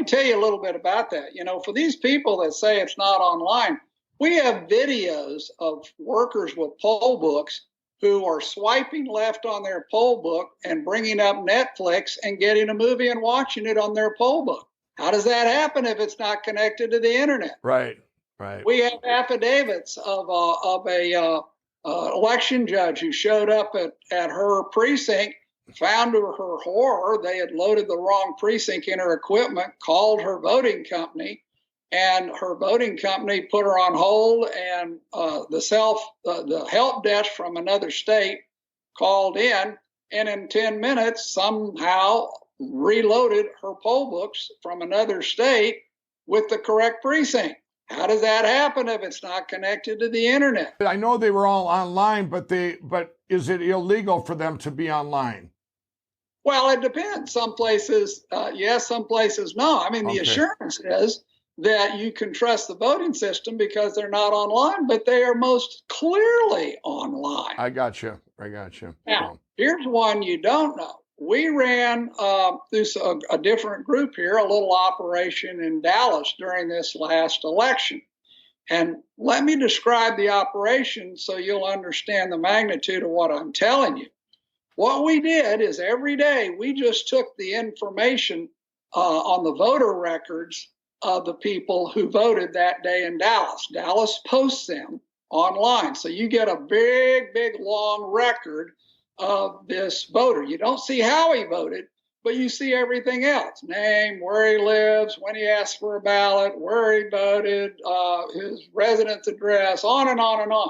tell you a little bit about that. For these people that say it's not online, we have videos of workers with poll books who are swiping left on their poll book and bringing up Netflix and getting a movie and watching it on their poll book. How does that happen if it's not connected to the internet? Right. We have affidavits of a election judge who showed up at her precinct, found to her horror they had loaded the wrong precinct in her equipment, called her voting company, and her voting company put her on hold, and the help desk from another state called in, and in 10 minutes somehow reloaded her poll books from another state with the correct precinct. How does that happen if it's not connected to the internet? I know they were all online, but is it illegal for them to be online? Well, it depends. Some places, yes, some places, no. I mean, the assurance is that you can trust the voting system because they're not online, but they are most clearly online. I got you. Now, here's one you don't know. We ran through a different group here, a little operation in Dallas during this last election. And let me describe the operation so you'll understand the magnitude of what I'm telling you. What we did is every day we just took the information on the voter records of the people who voted that day in Dallas. Dallas posts them online. So you get a big, big, long record of this voter. You don't see how he voted, but you see everything else: name, where he lives, when he asked for a ballot, where he voted, his residence address, on and on and on.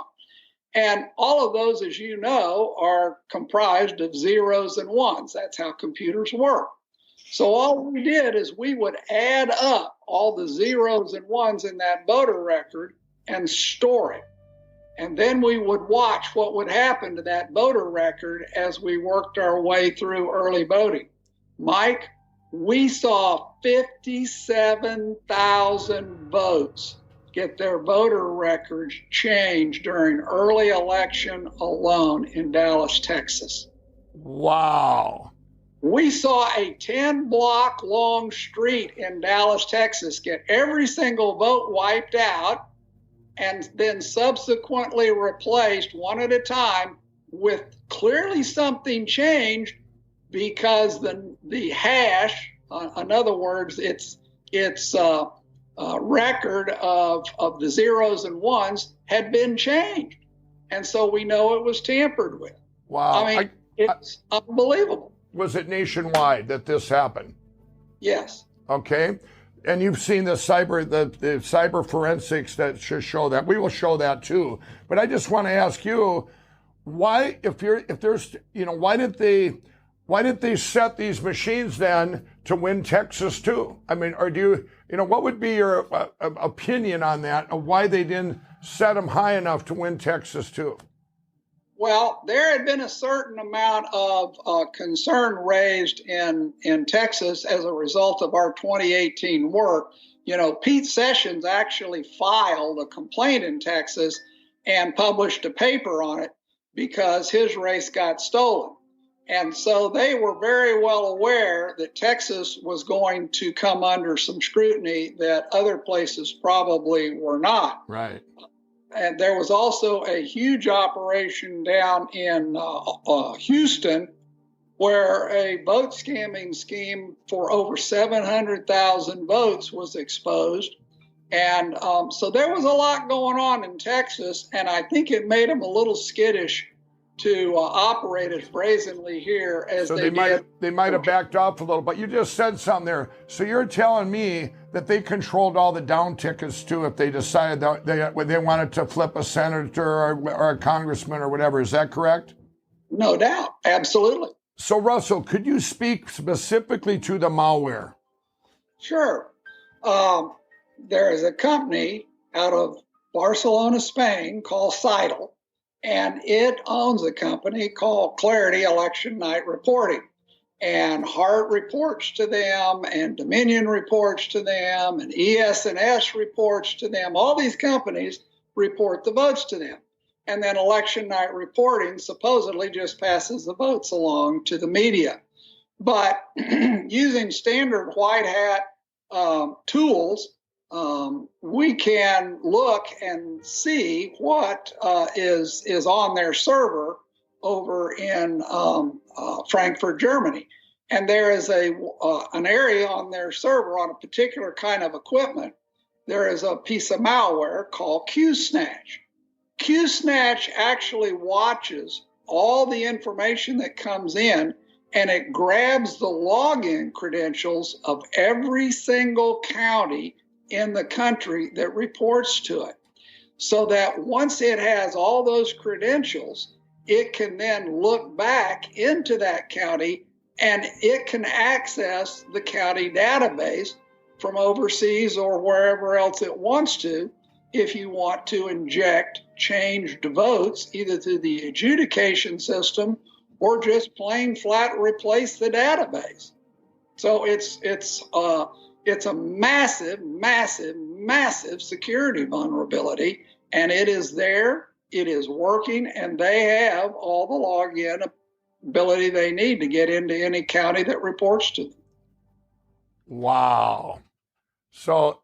And all of those, as you know, are comprised of zeros and ones. That's how computers work. So all we did is we would add up all the zeros and ones in that voter record and store it. And then we would watch what would happen to that voter record as we worked our way through early voting. Mike, we saw 57,000 votes get their voter records changed during early election alone in Dallas, Texas. Wow. We saw a 10-block long street in Dallas, Texas get every single vote wiped out and then subsequently replaced one at a time with clearly something changed because the hash, in other words, its record of the zeros and ones had been changed. And so we know it was tampered with. Wow. I mean, it's unbelievable. Was it nationwide that this happened? Yes. Okay. And you've seen the cyber forensics that should show that. We will show that too. But I just want to ask you, why, why didn't they set these machines then to win Texas too? I mean, or do you, what would be your opinion on that, of why they didn't set them high enough to win Texas too? Well, there had been a certain amount of concern raised in Texas as a result of our 2018 work. Pete Sessions actually filed a complaint in Texas and published a paper on it because his race got stolen. And so they were very well aware that Texas was going to come under some scrutiny that other places probably were not. Right. And there was also a huge operation down in Houston where a vote scamming scheme for over 700,000 votes was exposed. And so there was a lot going on in Texas, and I think it made them a little skittish to operate as brazenly here as they did. They might have backed off a little, but you just said something there. So you're telling me that they controlled all the down tickets too if they decided that they wanted to flip a senator or a congressman or whatever. Is that correct? No doubt. Absolutely. So Russell, could you speak specifically to the malware? Sure. There is a company out of Barcelona, Spain called Seidel, and it owns a company called Clarity Election Night Reporting. And Hart reports to them, and Dominion reports to them, and ES&S reports to them. All these companies report the votes to them. And then Election Night Reporting supposedly just passes the votes along to the media. But using standard white hat tools, we can look and see what is on their server over in Frankfurt, Germany. And there is an area on their server on a particular kind of equipment. There is a piece of malware called QSnatch. QSnatch actually watches all the information that comes in, and it grabs the login credentials of every single county in the country that reports to it, so that once it has all those credentials, it can then look back into that county and it can access the county database from overseas or wherever else it wants to if you want to inject changed votes either through the adjudication system or just plain flat replace the database. So it's a massive, massive, massive security vulnerability, and it is there. It is working, and they have all the login ability they need to get into any county that reports to them. Wow. So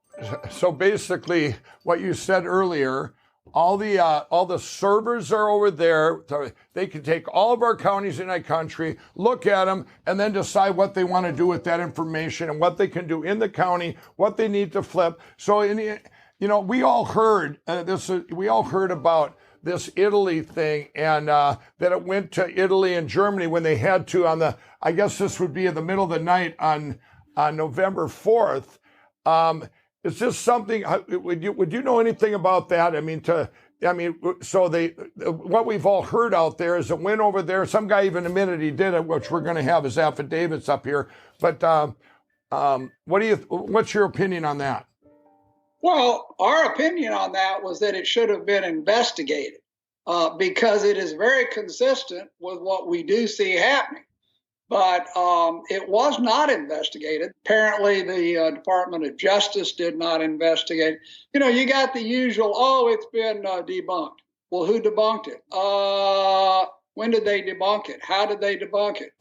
basically, what you said earlier, all the servers are over there. So they can take all of our counties in that country, look at them, and then decide what they want to do with that information and what they can do in the county, what they need to flip. So, we all heard We all heard about this Italy thing, and that it went to Italy and Germany when they had to I guess this would be in the middle of the night on November 4th. Is this something? Would you know anything about that? What we've all heard out there is it went over there. Some guy even admitted he did it, which we're going to have his affidavits up here. But what's your opinion on that? Well, our opinion on that was that it should have been investigated because it is very consistent with what we do see happening. But it was not investigated. Apparently, the Department of Justice did not investigate. You got the usual, it's been debunked. Well, who debunked it? When did they debunk it? How did they debunk it?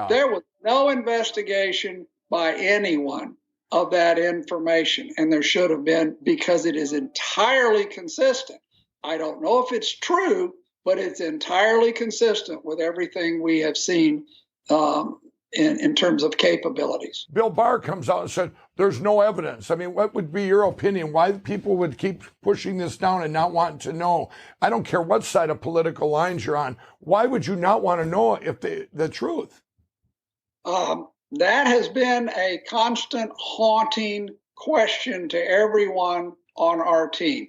There was no investigation by anyone of that information, and there should have been, because it is entirely consistent. I don't know if it's true, but it's entirely consistent with everything we have seen in terms of capabilities. Bill Barr comes out and said there's no evidence. What would be your opinion? Why people would keep pushing this down and not wanting to know? I don't care what side of political lines you're on. Why would you not want to know if the truth? That has been a constant haunting question to everyone on our team.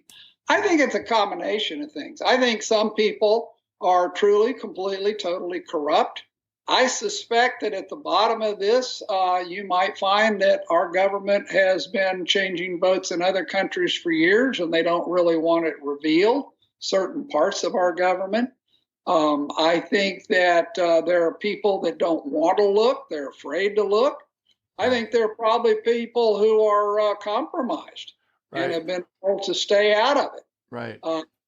I think it's a combination of things. I think some people are truly, completely, totally corrupt. I suspect that at the bottom of this, you might find that our government has been changing votes in other countries for years, and they don't really want it revealed, certain parts of our government. I think that there are people that don't want to look. They're afraid to look. I think there are probably people who are compromised and have been told to stay out of it. Right.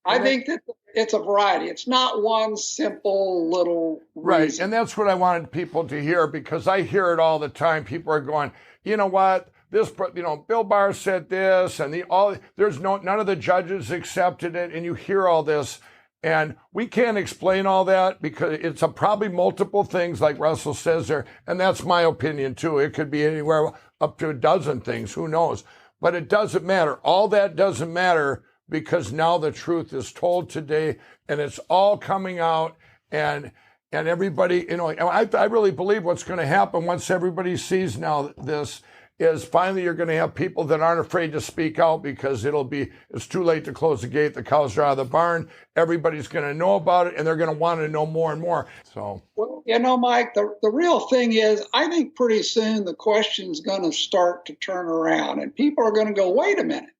I think that it's a variety. It's not one simple little reason. Right, and that's what I wanted people to hear, because I hear it all the time. People are going, you know what? Bill Barr said this, and none of the judges accepted it, and you hear all this. And we can't explain all that because it's probably multiple things, like Russell says there. And that's my opinion, too. It could be anywhere up to a dozen things. Who knows? But it doesn't matter. All that doesn't matter, because now the truth is told today, and it's all coming out. And everybody, I really believe what's going to happen once everybody sees now this is finally you're going to have people that aren't afraid to speak out, because it's too late to close the gate. The cows are out of the barn. Everybody's going to know about it, and they're going to want to know more and more. So, well, Mike, the real thing is, I think pretty soon the question's going to start to turn around, and people are going to go, wait a minute,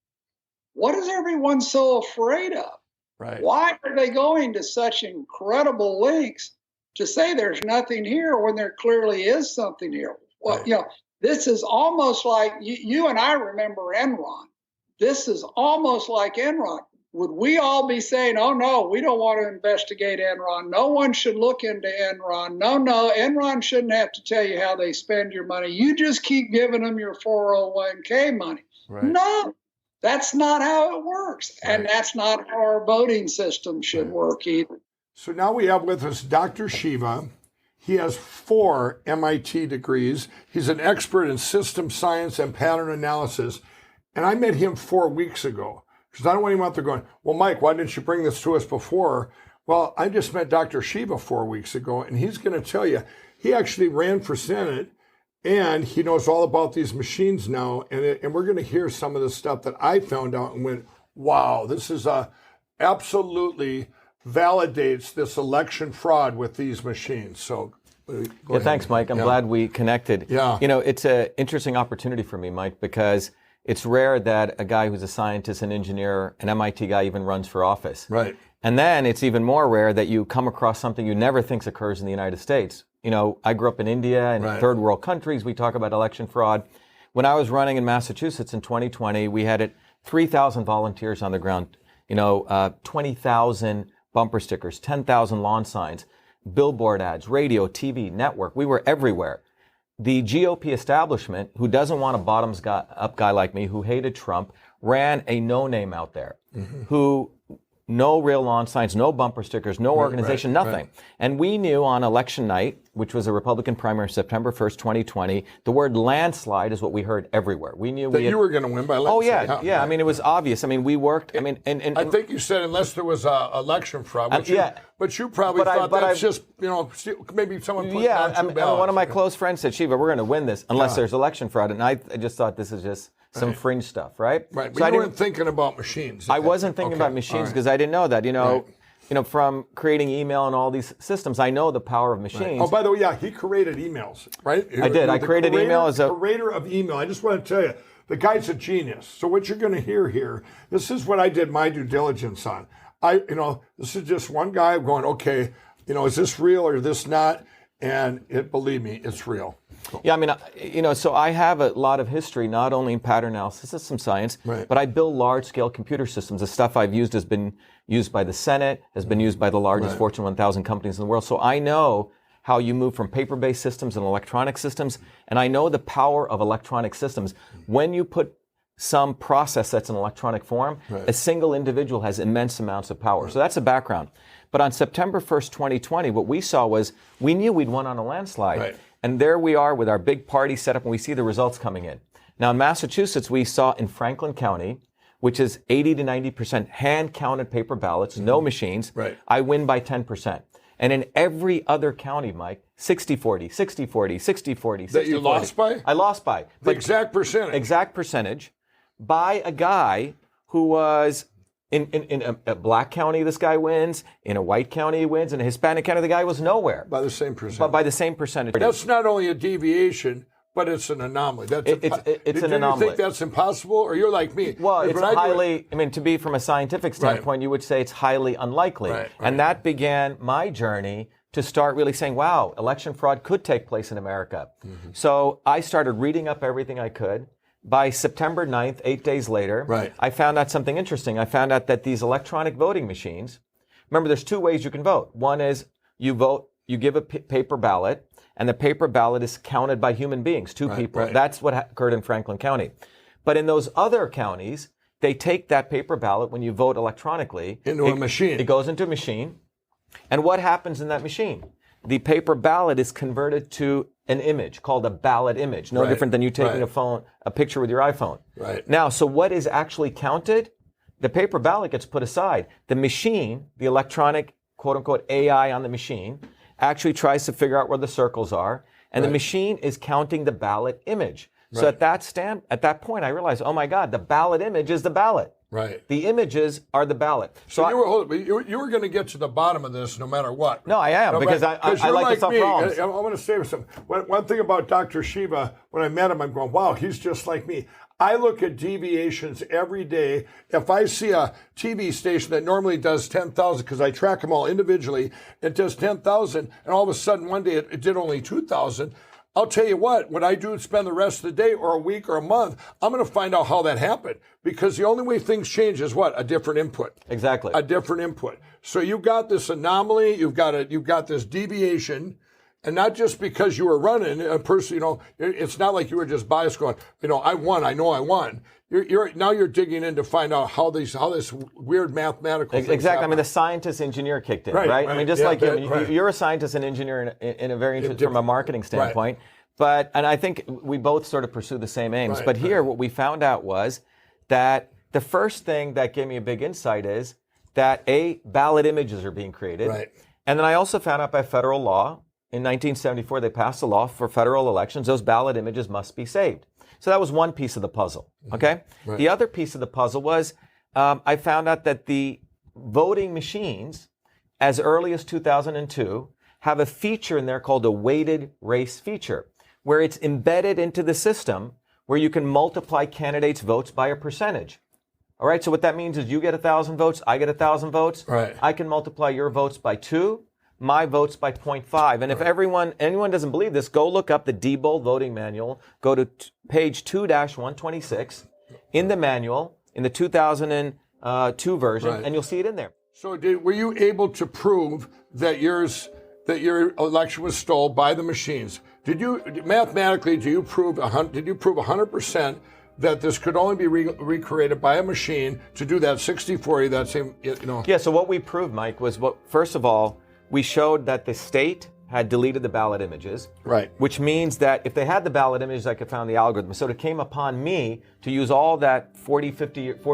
what is everyone so afraid of? Right. Why are they going to such incredible lengths to say there's nothing here when there clearly is something here? Well, Right. This is almost like you and I remember Enron. This is almost like Enron. Would we all be saying, oh, no, we don't want to investigate Enron. No one should look into Enron. No, Enron shouldn't have to tell you how they spend your money. You just keep giving them your 401k money. Right. No, that's not how it works. Right. And that's not how our voting system should work either. So now we have with us Dr. Shiva. He has 4 MIT degrees. He's an expert in system science and pattern analysis. And I met him 4 weeks ago, because I don't want anyone out there going, well, Mike, why didn't you bring this to us before? Well, I just met Dr. Shiva 4 weeks ago, and he's going to tell you, he actually ran for Senate, and he knows all about these machines now. And we're going to hear some of the stuff that I found out and went, wow, this is absolutely validates this election fraud with these machines. So, thanks, Mike. I'm glad we connected. Yeah. It's an interesting opportunity for me, Mike, because it's rare that a guy who's a scientist, an engineer, an MIT guy even runs for office. Right. And then it's even more rare that you come across something you never think occurs in the United States. You know, I grew up in India and third world countries. We talk about election fraud. When I was running in Massachusetts in 2020, we had 3,000 volunteers on the ground, 20,000 bumper stickers, 10,000 lawn signs, billboard ads, radio, TV, network. We were everywhere. The GOP establishment, who doesn't want a bottoms-up guy like me, who hated Trump, ran a no-name out there, who no real lawn signs, no bumper stickers, no organization, nothing. And we knew on election night, which was a Republican primary, September 1st, 2020, the word landslide is what we heard everywhere. We knew that you were going to win by landslide. Oh, yeah. I mean, it was obvious. I mean, we worked. I mean, and I think you said unless there was election fraud. But you probably thought that's just, maybe someone put down two ballots. One of my close friends said, Shiva, we're going to win this unless there's election fraud. And I just thought this is just some fringe stuff, right? Right, but so you weren't thinking about machines. I wasn't thinking about machines because I didn't know that, from creating email and all these systems, I know the power of machines. Right. Oh, by the way, he created emails, right? I did. I created email as a creator of email. I just want to tell you, the guy's a genius. So what you're going to hear here, this is what I did my due diligence on. This is just one guy going, okay, is this real or is this not? And believe me, it's real. Yeah, I mean, so I have a lot of history, not only in pattern analysis, system science, but I build large-scale computer systems. The stuff I've used has been used by the Senate, has been used by the largest Fortune 1000 companies in the world. So I know how you move from paper-based systems and electronic systems, and I know the power of electronic systems. When you put some process that's in electronic form, a single individual has immense amounts of power. So that's the background. But on September 1st, 2020, what we saw was we knew we'd won on a landslide. And there we are with our big party set up, and we see the results coming in. Now, in Massachusetts, we saw in Franklin County, which is 80 to 90% hand-counted paper ballots, no machines, I win by 10%. And in every other county, Mike, 60-40, 60-40, 60-40, 60-40. That you lost by? I lost by. The exact percentage. Exact percentage by a guy who was in a black county, this guy wins. In a white county, he wins. In a Hispanic county, the guy was nowhere. By the same percentage. But by the same percentage. That's not only a deviation, but it's an anomaly. It's an anomaly. Do you think that's impossible, or you're like me? Well, it's highly, to be from a scientific standpoint, you would say it's highly unlikely. And that began my journey to start really saying, wow, election fraud could take place in America. So I started reading up everything I could. By September 9th, 8 days later, I found out something interesting. I found out that these electronic voting machines, remember there's two ways you can vote. One is you vote, you give a paper ballot, and the paper ballot is counted by human beings, two people. That's what occurred in Franklin County. But in those other counties, they take that paper ballot when you vote electronically. Into a machine. It goes into a machine. And what happens in that machine? The paper ballot is converted to an image called a ballot image, no different than you taking a picture with your iPhone. Now, so what is actually counted? The paper ballot gets put aside. The machine, the electronic, quote unquote, AI on the machine, actually tries to figure out where the circles are, and the machine is counting the ballot image. So at that point, I realized, oh my God, the ballot image is the ballot. The images are the ballot. So you were going to get to the bottom of this no matter what. No, I am, because I like to solve problems. I want to say something. One thing about Dr. Shiva, when I met him, I'm going, wow, he's just like me. I look at deviations every day. If I see a TV station that normally does 10,000, because I track them all individually, it does 10,000, and all of a sudden one day it did only 2,000, I'll tell you what I do is spend the rest of the day or a week or a month, I'm going to find out how that happened. Because the only way things change is what? A different input. Exactly. A different input. So you've got this anomaly, you've got this deviation, and not just because you were running a person, it's not like you were just biased going, I won, I know I won. You're digging in to find out how this weird mathematical thing exactly. happen. I mean, the scientist engineer kicked in, right? I mean, just you're a scientist and engineer in a very interesting from a marketing standpoint. And I think we both sort of pursue the same aims. But here, what we found out was that the first thing that gave me a big insight is that ballot images are being created, and then I also found out by federal law in 1974 they passed a law for federal elections. Those ballot images must be saved. So that was one piece of the puzzle, okay? The other piece of the puzzle was I found out that the voting machines, as early as 2002, have a feature in there called a weighted race feature, where it's embedded into the system where you can multiply candidates' votes by a percentage. All right, so what that means is you get 1,000 votes, I get 1,000 votes. Right. I can multiply your votes by 2, my votes by 0.5. And if anyone doesn't believe this, go look up the Diebold voting manual. Go to page 2-126 in the manual, in the 2002 version, and you'll see it in there. So were you able to prove that your election was stolen by the machines? Did you prove 100% that this could only be recreated by a machine to do that 60-40, that same, Yeah, so what we proved, Mike, was first of all, we showed that the state had deleted the ballot images. Right. Which means that if they had the ballot images, I could find the algorithm. So it came upon me to use all that 40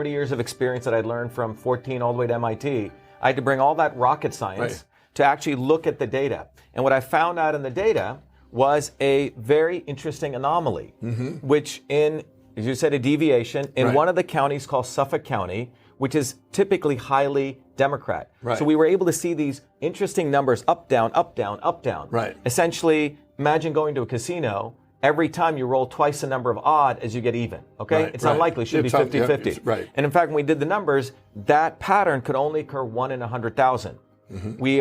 years of experience that I'd learned from 14 all the way to MIT. I had to bring all that rocket science to actually look at the data. And what I found out in the data was a very interesting anomaly, which as you said, a deviation in one of the counties called Suffolk County, which is typically highly Democrat. Right. So we were able to see these interesting numbers up, down, up, down, up, down. Right. Essentially, imagine going to a casino. Every time you roll twice the number of odd as you get even. Okay? It's unlikely. It should be 50-50. Right. And in fact, when we did the numbers, that pattern could only occur 1 in 100,000. We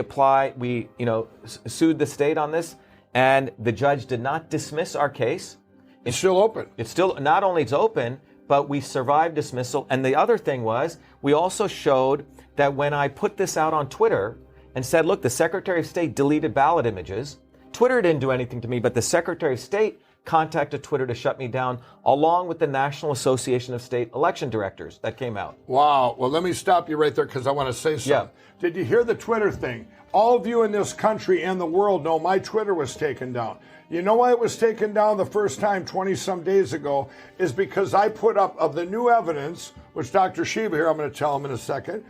sued the state on this, and the judge did not dismiss our case. It's still open. It's still, not only it's open, but we survived dismissal. And the other thing was, we also showed that when I put this out on Twitter and said, look, the Secretary of State deleted ballot images, Twitter didn't do anything to me, but the Secretary of State contacted Twitter to shut me down, along with the National Association of State Election Directors that came out. Wow. Well, let me stop you right there because I want to say something. Yeah. Did you hear the Twitter thing? All of you in this country and the world know my Twitter was taken down. You know why it was taken down the first time 20-some days ago is because I put up of the new evidence, which Dr. Shiva here, I'm going to tell him in a second.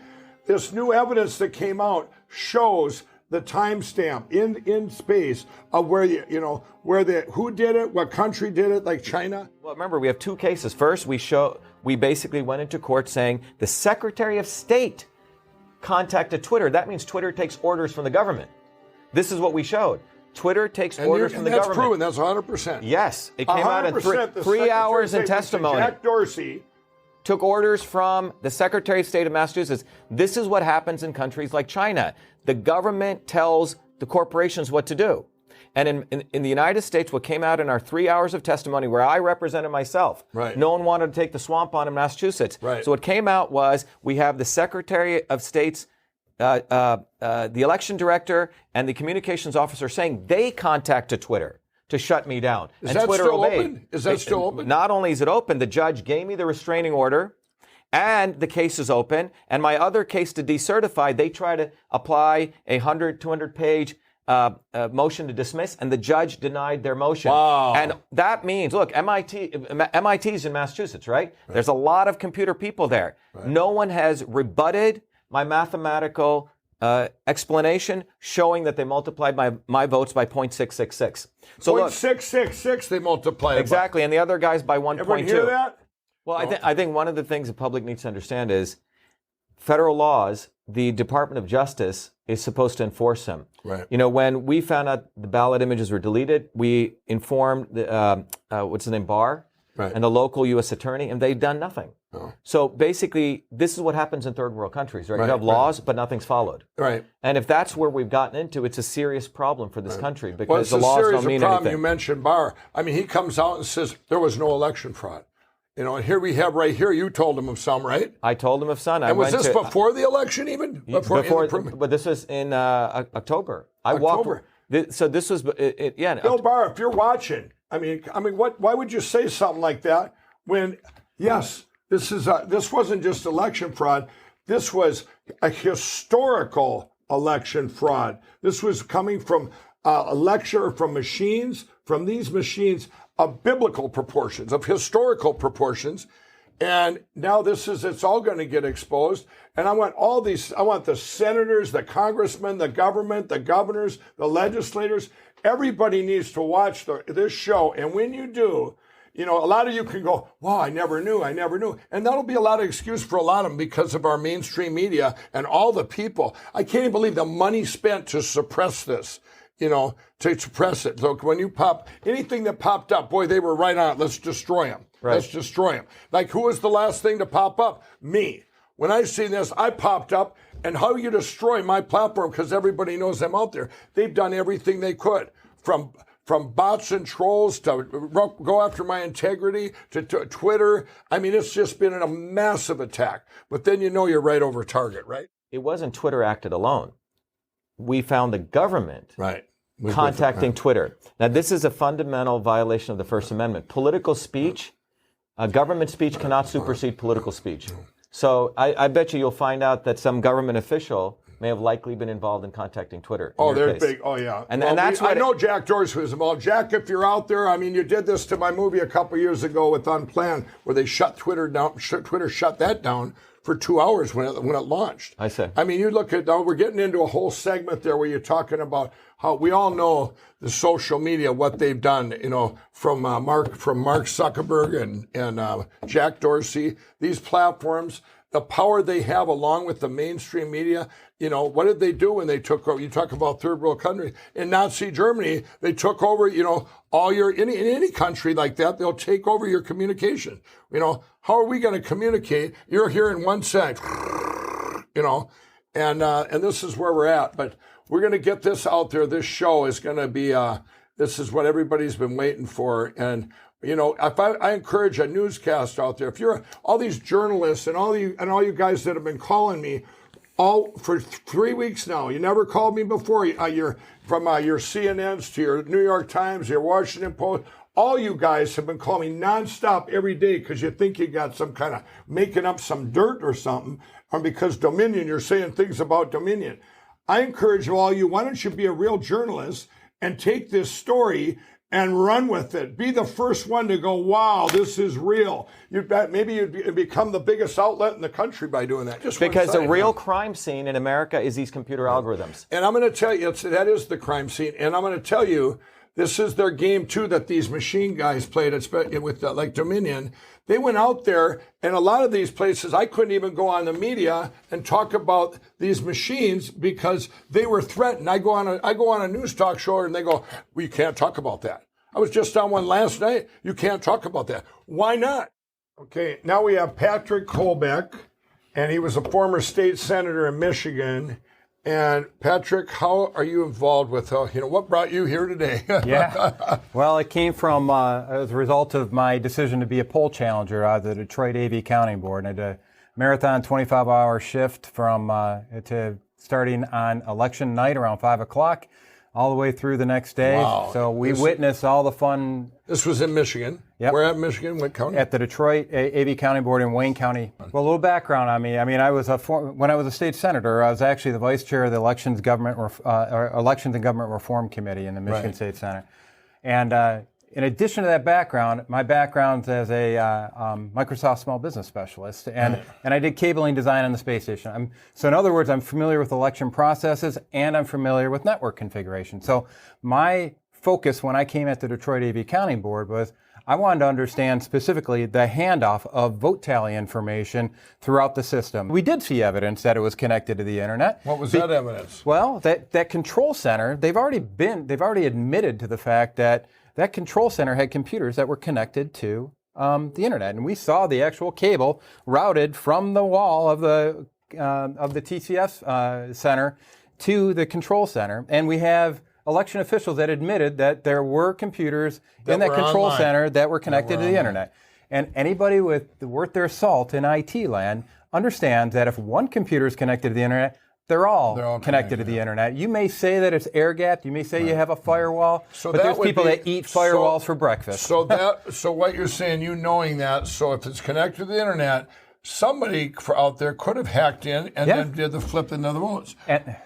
This new evidence that came out shows the timestamp in space of where who did it, what country did it, like China. Well, remember, we have two cases. First, we basically went into court saying the Secretary of State contacted Twitter. That means Twitter takes orders from the government. This is what we showed. Twitter takes orders from the government. That's proven. That's 100%. Yes. It came out in 3 hours in testimony. Jack Dorsey took orders from the Secretary of State of Massachusetts. This is what happens in countries like China. The government tells the corporations what to do. And in the United States, what came out in our 3 hours of testimony where I represented myself, no one wanted to take the swamp on in Massachusetts. So what came out was we have the Secretary of State's the election director and the communications officer saying they contacted Twitter to shut me down. Is that Twitter still obeyed. open? Is that still open? Not only is it open, the judge gave me the restraining order and the case is open. And my other case to decertify, they try to apply a 100, 200-page motion to dismiss, and the judge denied their motion. Wow. And that means, look, MIT's in Massachusetts, right? There's a lot of computer people there. No one has rebutted my mathematical explanation showing that they multiplied my votes by 0.666. So 0.666 they multiplied exactly, and the other guys by 1.2. Everyone hear that? Well, I think one of the things the public needs to understand is federal laws, the Department of Justice is supposed to enforce them. Right. You know, when we found out the ballot images were deleted, we informed the, what's his name, Barr, and the local U.S. attorney, and they've done nothing. Oh. So basically, this is what happens in third world countries, right? You have laws, but nothing's followed. Right. And if that's where we've gotten into, it's a serious problem for this country because Well, it's the a laws series don't mean of problem. anything. You mentioned Barr. I mean, he comes out and says there was no election fraud. You know, and here we have right here, you told him of some, right? I told him of some. And was this before the election even? But this was in October. So this was, yeah. Bill Barr, if you're watching, I mean, why would you say something like that when, yes, this wasn't just election fraud. This was a historical election fraud. This was coming from a lecture from machines, from these machines of biblical proportions, of historical proportions. And now it's all going to get exposed. And I want the senators, the congressmen, the government, the governors, the legislators, everybody needs to watch this show. And when you do, you know, a lot of you can go, wow, I never knew. And that'll be a lot of excuse for a lot of them because of our mainstream media and all the people. I can't even believe the money spent to suppress this, you know, to suppress it. Look, when you anything that popped up, boy, they were right on it. Let's destroy them. Right. Let's destroy them. Like, who was the last thing to pop up? Me. When I seen this, I popped up, and how you destroy my platform, because everybody knows I'm out there. They've done everything they could, from bots and trolls to go after my integrity to Twitter. I mean, it's just been a massive attack. But then you know you're right over target, right? It wasn't Twitter acted alone. We found the government contacting Twitter. Now, this is a fundamental violation of the First Amendment. Political speech, government speech cannot supersede political speech. So I bet you'll find out that some government official may have likely been involved in contacting Twitter. Oh, they're big. Oh, yeah. And that's what I know Jack Dorsey was involved. Jack, if you're out there, I mean, you did this to my movie a couple years ago with Unplanned, where they shut Twitter down. Twitter shut that down for 2 hours when it launched. I see. I mean, you look at, we're getting into a whole segment there where you're talking about how we all know the social media, what they've done, you know, from Mark Zuckerberg and Jack Dorsey, these platforms, the power they have along with the mainstream media. You know, what did they do when they took over? You talk about third world countries. In Nazi Germany, they took over, you know, in any country like that, they'll take over your communication. You know, how are we going to communicate? You're here in one side, you know, and this is where we're at. But we're going to get this out there. This show is going to be, this is what everybody's been waiting for. And, you know, if I encourage a newscast out there. If you're all these journalists and all you guys that have been calling me all for 3 weeks now, you never called me before. You're from your CNNs to your New York Times, your Washington Post. All you guys have been calling me nonstop every day because you think you got some kind of making up some dirt or something, or because Dominion, you're saying things about Dominion. I encourage all you, why don't you be a real journalist and take this story and run with it. Be the first one to go, wow, this is real. Maybe you'd become the biggest outlet in the country by doing that. Just because the real crime scene in America is these computer algorithms. And I'm going to tell you, that is the crime scene. And I'm going to tell you, this is their game too that these machine guys played with like Dominion. They went out there, and a lot of these places, I couldn't even go on the media and talk about these machines because they were threatened. I go on a news talk show, and they go, "We can't talk about that." I was just on one last night. You can't talk about that. Why not? Okay, now we have Patrick Kolbeck, and he was a former state senator in Michigan. And Patrick, how are you involved with, what brought you here today? Yeah, well, it came from as a result of my decision to be a poll challenger at the Detroit AV Counting Board. And I did a marathon 25-hour shift from to starting on election night around 5 o'clock all the way through the next day. Wow. So we witnessed all the fun. This was in Michigan. Yep. Where at Michigan? What county? At the Detroit AV Counting Board in Wayne County. Well, a little background on me. I mean, when I was a state senator, I was actually the vice chair of the Elections and Government Reform Committee in the Michigan State Senate. And in addition to that background, my background's as a Microsoft small business specialist, and I did cabling design on the space station. So in other words, I'm familiar with election processes, and I'm familiar with network configuration. So my focus when I came at the Detroit AV Counting Board was I wanted to understand specifically the handoff of vote tally information throughout the system. We did see evidence that it was connected to the internet. What was that evidence? Well, that control center, they've already admitted to the fact that that control center had computers that were connected to the internet, and we saw the actual cable routed from the wall of the TCS center to the control center, and we have election officials that admitted that there were computers in that control center that were connected to the internet. And anybody worth their salt in IT land understands that if one computer is connected to the internet, they're all connected to the internet. You may say that it's air-gapped. You may say you have a firewall, but there's people that eat firewalls for breakfast. So what you're saying, you knowing that, so if it's connected to the internet, somebody out there could have hacked in and then did the flip into the votes.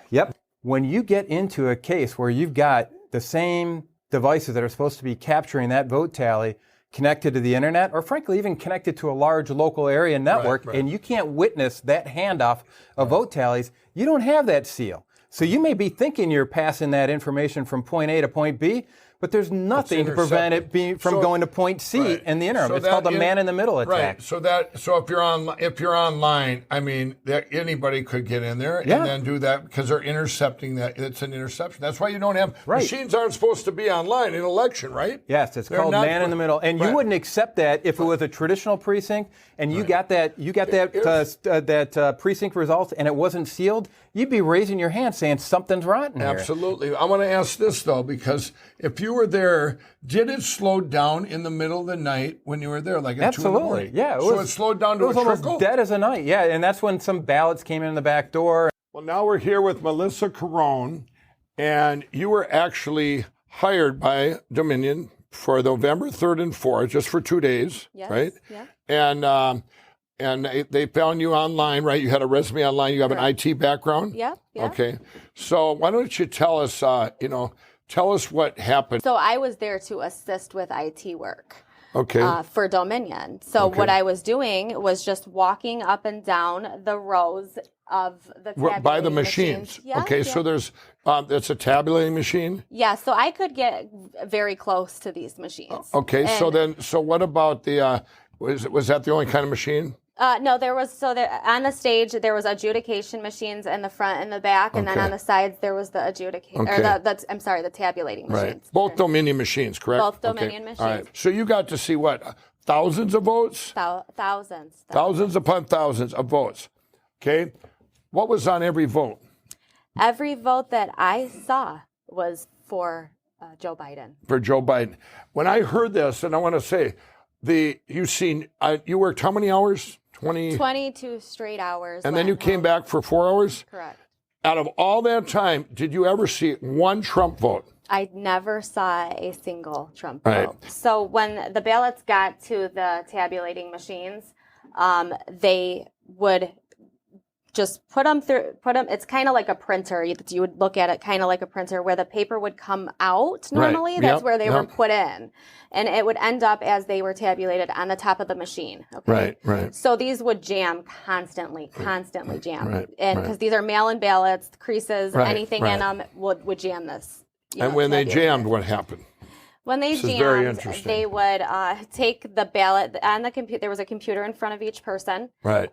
Yep. When you get into a case where you've got the same devices that are supposed to be capturing that vote tally connected to the internet, or frankly even connected to a large local area network, and you can't witness that handoff of vote tallies, you don't have that seal. So you may be thinking you're passing that information from point A to point B, but there's nothing to prevent it from going to point C in the interim. It's called the man-in-the-middle attack. Right. So if you're online, I mean, anybody could get in there and then do that because they're intercepting that. It's an interception. That's why you don't have machines aren't supposed to be online in election, right? Yes, it's called man-in-the-middle, and you wouldn't accept that if it was a traditional precinct and you got that precinct results and it wasn't sealed. You'd be raising your hand saying something's rotten here. Absolutely. I want to ask this, though, because if you were there, did it slow down in the middle of the night when you were there, like at 2 in the morning? Yeah. So it slowed down to a trickle? It was almost dead as a night, yeah. And that's when some ballots came in the back door. Well, now we're here with Melissa Carone, and you were actually hired by Dominion for November 3rd and 4th, just for 2 days, right? Yeah. And they found you online, right? You had a resume online. You have an IT background? Yeah. Okay. So why don't you tell us, tell us what happened. So I was there to assist with IT work. Okay. For Dominion. So what I was doing was just walking up and down the rows of the tabulating by the machines. Yeah, okay, so there's it's a tabulating machine? Yeah, so I could get very close to these machines. Okay, so what about the was that the only kind of machine? No, there was on the stage there was adjudication machines in the front and the back, and then on the sides there was the the tabulating machines. Right. Both Dominion machines, correct? Both Dominion machines. All right. So you got to see what? Thousands of votes? Thousands. Thousands upon thousands of votes. Okay. What was on every vote? Every vote that I saw was for Joe Biden. For Joe Biden. When I heard this, and I want to say, you worked how many hours? 22 straight hours. And then you came back for 4 hours? Correct. Out of all that time, did you ever see one Trump vote? I never saw a single Trump vote. So when the ballots got to the tabulating machines, they would just put them. It's kind of like a printer. You would look at it kind of like a printer where the paper would come out normally. Right. That's where they were put in. And it would end up as they were tabulated on the top of the machine. Okay? Right. So these would jam constantly jam. And because these are mail-in ballots, creases, anything in them would jam this. And when they jammed, what happened? When they jammed, they would take the ballot on the computer. There was a computer in front of each person. Right.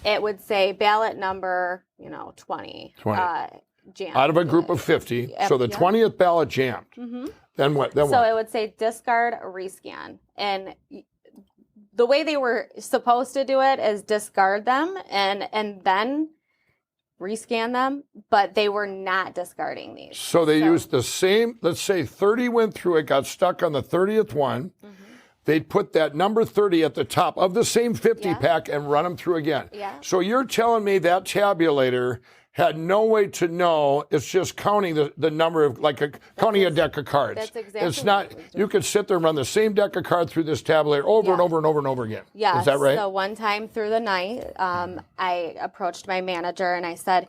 It would say ballot number, 20. Jammed. Out of a group of 50. So the 20th ballot jammed. Mm-hmm. Then what? So it would say discard, rescan. And the way they were supposed to do it is discard them and then rescan them, but they were not discarding these. So they used the same, let's say 30 went through it, got stuck on the 30th one. Mm-hmm. They'd put that number 30 at the top of the same 50 pack and run them through again. Yeah. So you're telling me that tabulator had no way to know, it's just counting the number of, counting a deck of cards. That's exactly it's not, you could sit there and run the same deck of cards through this tabulator over and over and over and over again. Yeah. Is that right? So one time through the night, I approached my manager and I said,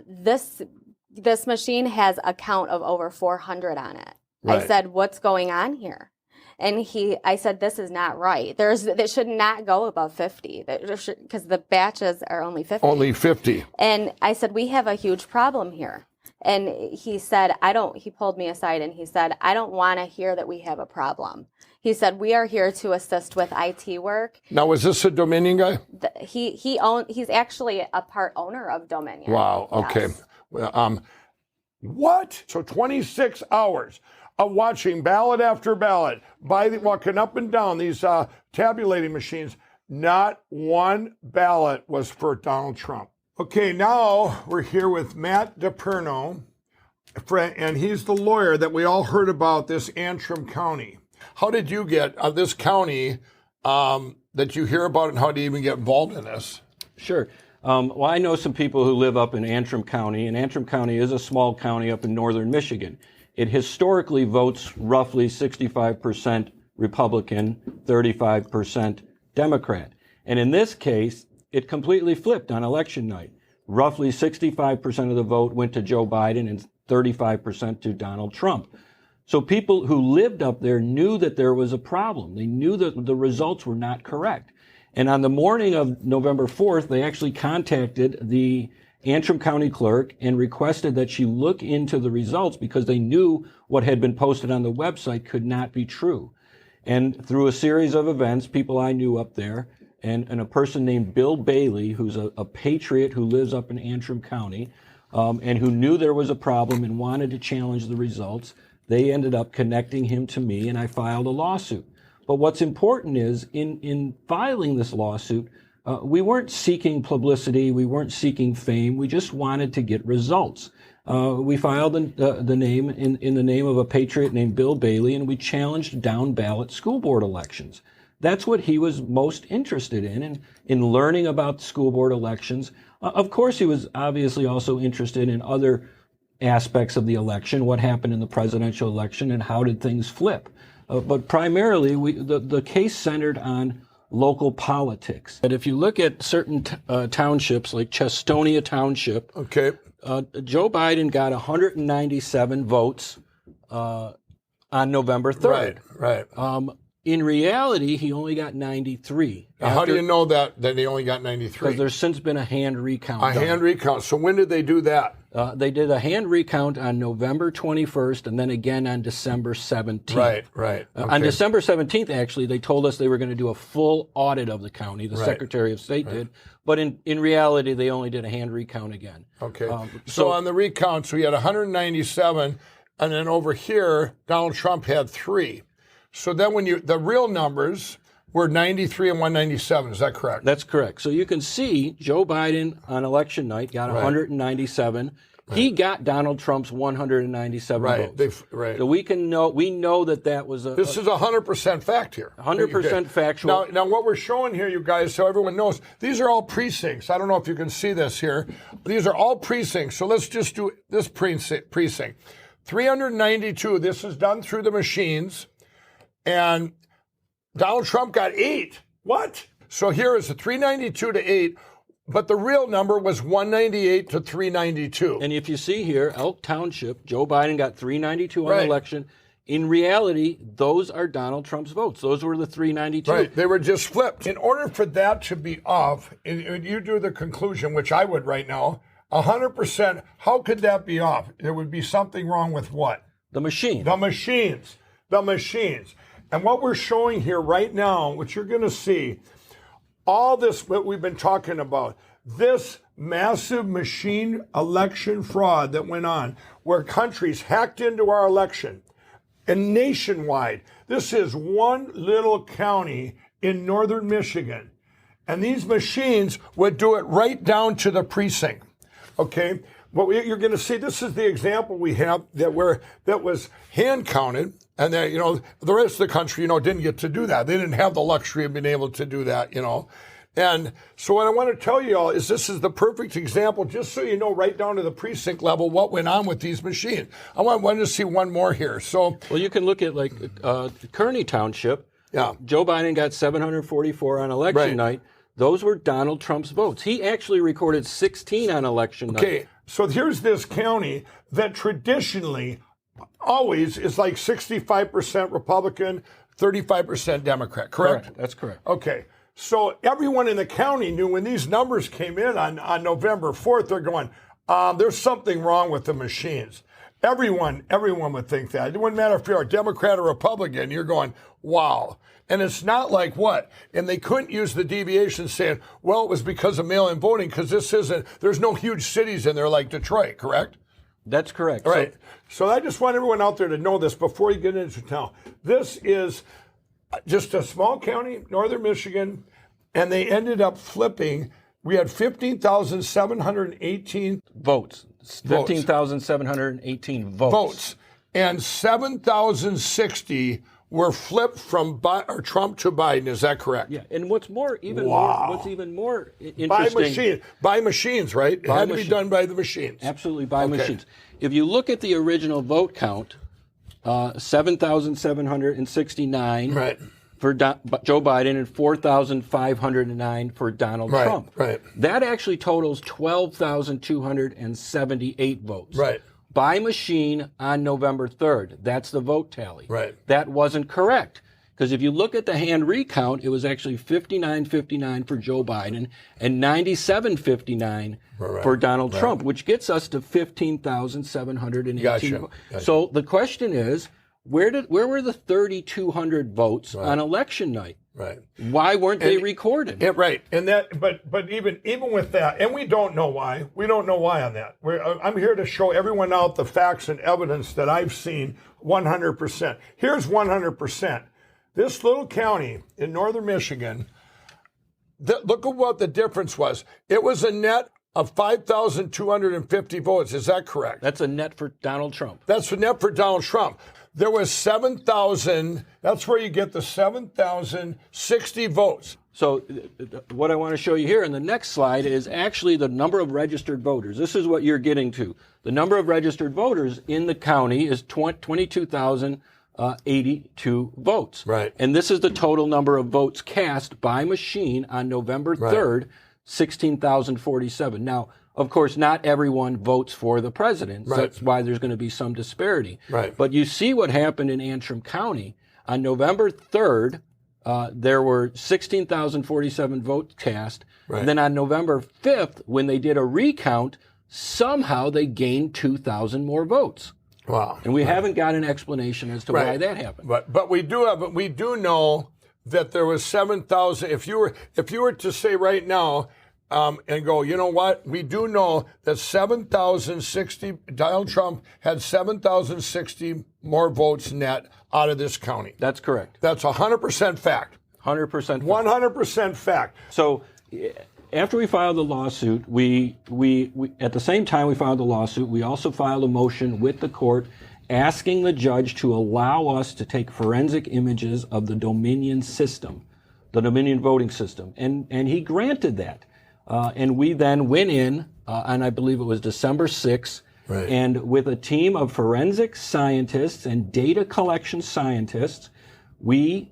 this machine has a count of over 400 on it. Right. I said, what's going on here? And I said, this is not right. It should not go above 50 because the batches are only 50. Only 50. And I said, we have a huge problem here. And he said, he pulled me aside and he said, I don't want to hear that we have a problem. He said, we are here to assist with IT work. Now, was this a Dominion guy? He's actually a part owner of Dominion. Wow. Okay. Yes. What? So 26 hours of watching ballot after ballot, walking up and down these tabulating machines. Not one ballot was for Donald Trump. Okay, now we're here with Matt DePerno, and he's the lawyer that we all heard about, this Antrim County. How did you get this county that you hear about, and how do you even get involved in this? Sure. Well, I know some people who live up in Antrim County, and Antrim County is a small county up in northern Michigan. It historically votes roughly 65% Republican, 35% Democrat. And in this case, it completely flipped on election night. Roughly 65% of the vote went to Joe Biden and 35% to Donald Trump. So people who lived up there knew that there was a problem. They knew that the results were not correct. And on the morning of November 4th, they actually contacted the Antrim County Clerk and requested that she look into the results because they knew what had been posted on the website could not be true. And through a series of events, people I knew up there, and a person named Bill Bailey, who's a patriot who lives up in Antrim County, and who knew there was a problem and wanted to challenge the results, they ended up connecting him to me, and I filed a lawsuit. But what's important is, in filing this lawsuit, we weren't seeking publicity, we weren't seeking fame, we just wanted to get results. We filed the name in the name of a patriot named Bill Bailey, and we challenged down-ballot school board elections. That's what he was most interested in learning about school board elections. Of course, he was obviously also interested in other aspects of the election, what happened in the presidential election, and how did things flip. But primarily, the case centered on local politics. And if you look at certain townships, like Chestonia Township, Joe Biden got 197 votes on November 3rd. Right. In reality, he only got 93. How do you know that he only got 93? Because there's since been a hand recount. Hand recount. So when did they do that? They did a hand recount on November 21st and then again on December 17th. Right. On December 17th, actually, they told us they were going to do a full audit of the county. The Secretary of State did. But in reality, they only did a hand recount again. Okay. So on the recounts, we had 197, and then over here, Donald Trump had 3. So then the real numbers were 93 and 197. Is that correct? That's correct. So you can see Joe Biden on election night got 197. He got Donald Trump's 197 votes. So we know that was a. This is 100% fact here. 100% factual. Now what we're showing here, you guys, so everyone knows, these are all precincts. I don't know if you can see this here. These are all precincts. So let's just do this precinct. 392. This is done through the machines. And Donald Trump got 8. What? So here is a 392 to 8, but the real number was 198 to 392. And if you see here, Elk Township, Joe Biden got 392 on the election. In reality, those are Donald Trump's votes. Those were the 392. Right. They were just flipped. In order for that to be off, and you do the conclusion, which I would right now, 100%, how could that be off? There would be something wrong with what? The machine. The machines. And what we're showing here right now, what you're going to see, all this, what we've been talking about, this massive machine election fraud that went on, where countries hacked into our election, and nationwide, this is one little county in northern Michigan. And these machines would do it right down to the precinct. Okay? What you're going to see, this is the example we have that was hand counted. And then, the rest of the country, didn't get to do that. They didn't have the luxury of being able to do that, And so what I want to tell you all is this is the perfect example, just so you know, right down to the precinct level, what went on with these machines. I wanted to see one more here. So, well, you can look at Kearney Township. Yeah. Joe Biden got 744 on election night. Those were Donald Trump's votes. He actually recorded 16 on election night. Okay, so here's this county that traditionally always is like 65% Republican, 35% Democrat, correct? That's correct. Okay, so everyone in the county knew when these numbers came in on November 4th, they're going, there's something wrong with the machines. Everyone would think that. It wouldn't matter if you're a Democrat or Republican, you're going, wow. And it's not like what? And they couldn't use the deviation saying, well, it was because of mail-in voting, because there's no huge cities in there like Detroit, correct? That's correct. All right. So I just want everyone out there to know this before you get into town. This is just a small county, northern Michigan, and they ended up flipping. We had 15,718 votes. 15,718 votes. And 7,060 were flipped from Trump to Biden. Is that correct? Yeah. And what's even more interesting, by machines, right? It had to be done by the machines. Absolutely, by machines. If you look at the original vote count, 7,769 for Joe Biden and 4,509 for Donald Trump. Right. That actually totals 12,278 votes. Right. By machine on November 3rd. That's the vote tally. Right. That wasn't correct. Because if you look at the hand recount, it was actually 59-59 for Joe Biden and 97-59 for Donald Trump, which gets us to 15,718. Gotcha. So the question is, where were the 3,200 votes on election night? Right. Why weren't they recorded? Right. And that, but even with that, and we don't know why. We don't know why on that. I'm here to show everyone out the facts and evidence that I've seen 100%. Here's 100%. This little county in northern Michigan, look at what the difference was. It was a net of 5,250 votes. Is that correct? That's a net for Donald Trump. That's a net for Donald Trump. There was 7,000. That's where you get the 7,060 votes. So what I want to show you here in the next slide is actually the number of registered voters. This is what you're getting to. The number of registered voters in the county is 22,082 votes. Right. And this is the total number of votes cast by machine on November 3rd, 16,047. Now, of course, not everyone votes for the president. So that's why there's going to be some disparity. Right. But you see what happened in Antrim County. On November 3rd, there were 16,047 votes cast. Right. Then on November 5th, when they did a recount, somehow they gained 2,000 more votes. Wow. And we haven't got an explanation as to why that happened. But we do know that there was 7,000. If you were to say right now, and go, you know what? We do know that 7,060, Donald Trump had 7,060 more votes net out of this county. That's correct. That's 100% fact. 100% fact. 100% fact. So after we filed the lawsuit, we at the same time we filed the lawsuit, we also filed a motion with the court asking the judge to allow us to take forensic images of the Dominion system, the Dominion voting system. And he granted that. And we then went in, and I believe it was December 6th, and with a team of forensic scientists and data collection scientists, we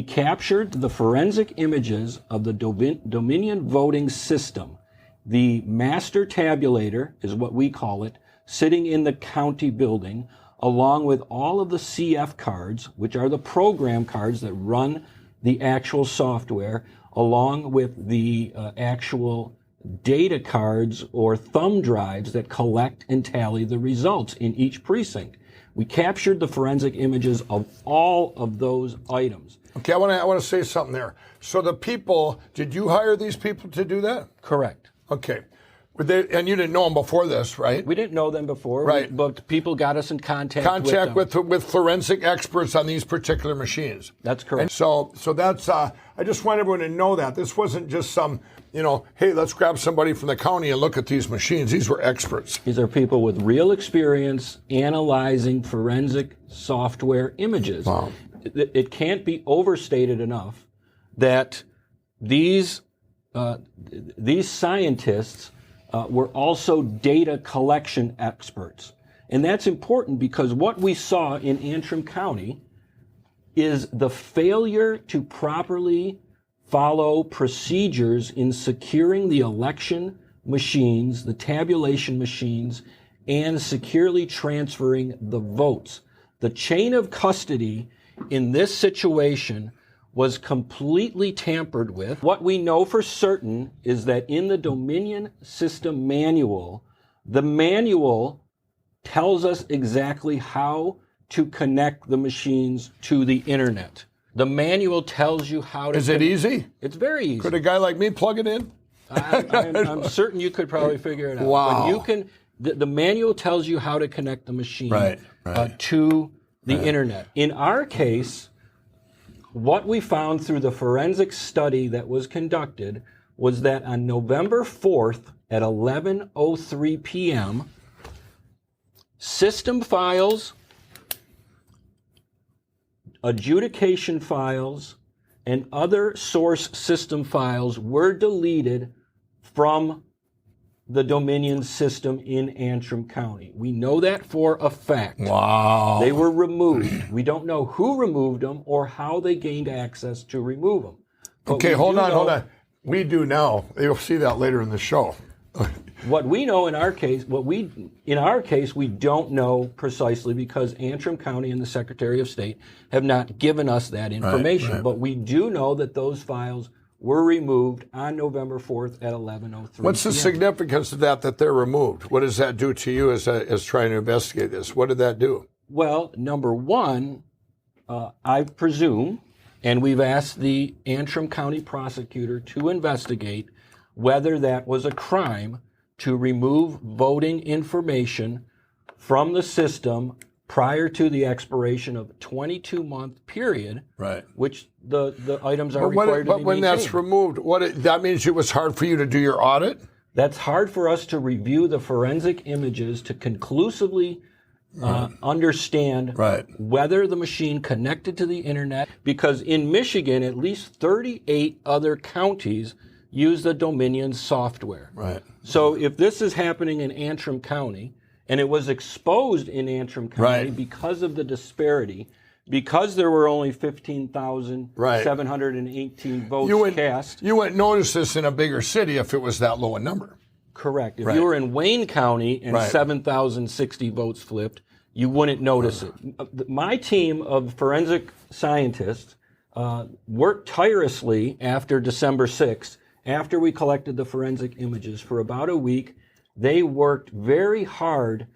captured the forensic images of the Dominion voting system. The master tabulator is what we call it, sitting in the county building, along with all of the CF cards, which are the program cards that run the actual software, along with the actual data cards or thumb drives that collect and tally the results in each precinct. We captured the forensic images of all of those items. Okay, I want to say something there. So the people, did you hire these people to do that? Correct. Okay. And you didn't know them before this, right? We didn't know them before, right? But people got us in contact with forensic experts on these particular machines. That's correct. And so that's. I just want everyone to know that this wasn't just some, hey, let's grab somebody from the county and look at these machines. These were experts. These are people with real experience analyzing forensic software images. Wow. It can't be overstated enough that these scientists were also data collection experts. And that's important because what we saw in Antrim County is the failure to properly follow procedures in securing the election machines, the tabulation machines, and securely transferring the votes. The chain of custody in this situation was completely tampered with. What we know for certain is that in the Dominion system manual, the manual tells us exactly how to connect the machines to the internet. The manual tells you how to. Is it easy? It's very easy. Could a guy like me plug it in? I'm certain you could probably figure it out. Wow. But you can. The manual tells you how to connect the machine to the internet. In our case, what we found through the forensic study that was conducted was that on November 4th at 11:03 p.m., system files, adjudication files, and other source system files were deleted from the Dominion system in Antrim County. We know that for a fact. Wow. They were removed. We don't know who removed them or how they gained access to remove them. But okay, hold on. We do now. You'll see that later in the show. What we know in our case, we don't know precisely because Antrim County and the Secretary of State have not given us that information. Right. But we do know that those files were removed on November 4th at 11:03. What's the significance of that they're removed? What does that do to you as trying to investigate this? What did that do? Well, number one, I presume, and we've asked the Antrim County prosecutor to investigate whether that was a crime to remove voting information from the system prior to the expiration of a 22-month period, right? Which the items are required to be But when maintained. that's removed, that means it was hard for you to do your audit? That's hard for us to review the forensic images to conclusively understand whether the machine connected to the internet, because in Michigan, at least 38 other counties use the Dominion software. Right. So if this is happening in Antrim County, and it was exposed in Antrim County because of the disparity, because there were only 15,718 votes cast. You wouldn't notice this in a bigger city if it was that low a number. Correct. If you were in Wayne County and 7,060 votes flipped, you wouldn't notice it. My team of forensic scientists worked tirelessly after December 6th, after we collected the forensic images for about a week. They worked very hard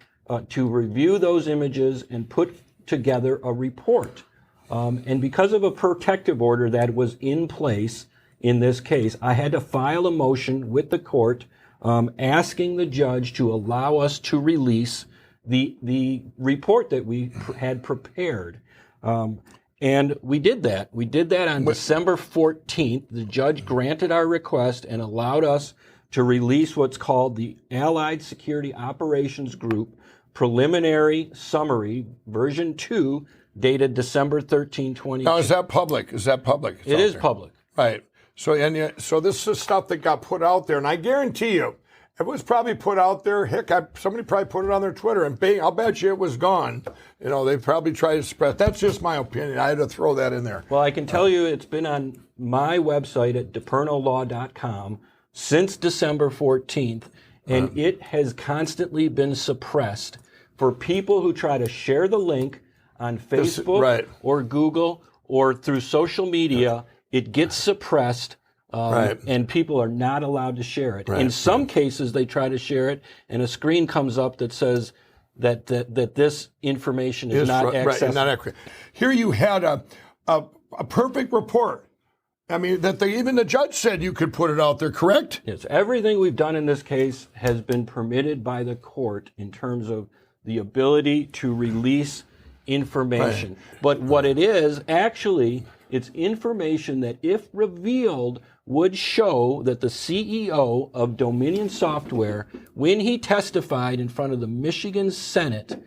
to review those images and put together a report. And because of a protective order that was in place in this case, I had to file a motion with the court asking the judge to allow us to release the report that we had prepared. And we did that. We did that on December 14th. The judge granted our request and allowed us to release what's called the Allied Security Operations Group Preliminary Summary, version 2, dated December 13, 2020. Now, is that public? Is that public? It is public. Right. So this is stuff that got put out there, and I guarantee you, it was probably put out there. Heck, somebody probably put it on their Twitter, and bang, I'll bet you it was gone. They probably tried to spread. That's just my opinion. I had to throw that in there. Well, I can tell you it's been on my website at DePernolaw.com since December 14th, and it has constantly been suppressed for people who try to share the link on Facebook or Google or through social media. It gets suppressed. And people are not allowed to share it. In some cases, they try to share it, and a screen comes up that says that this information is not accessible. Not accurate. Here you had a perfect report. I mean, even the judge said you could put it out there, correct? Yes. Everything we've done in this case has been permitted by the court in terms of the ability to release information. But what it is, actually, it's information that, if revealed, would show that the CEO of Dominion Software, when he testified in front of the Michigan Senate,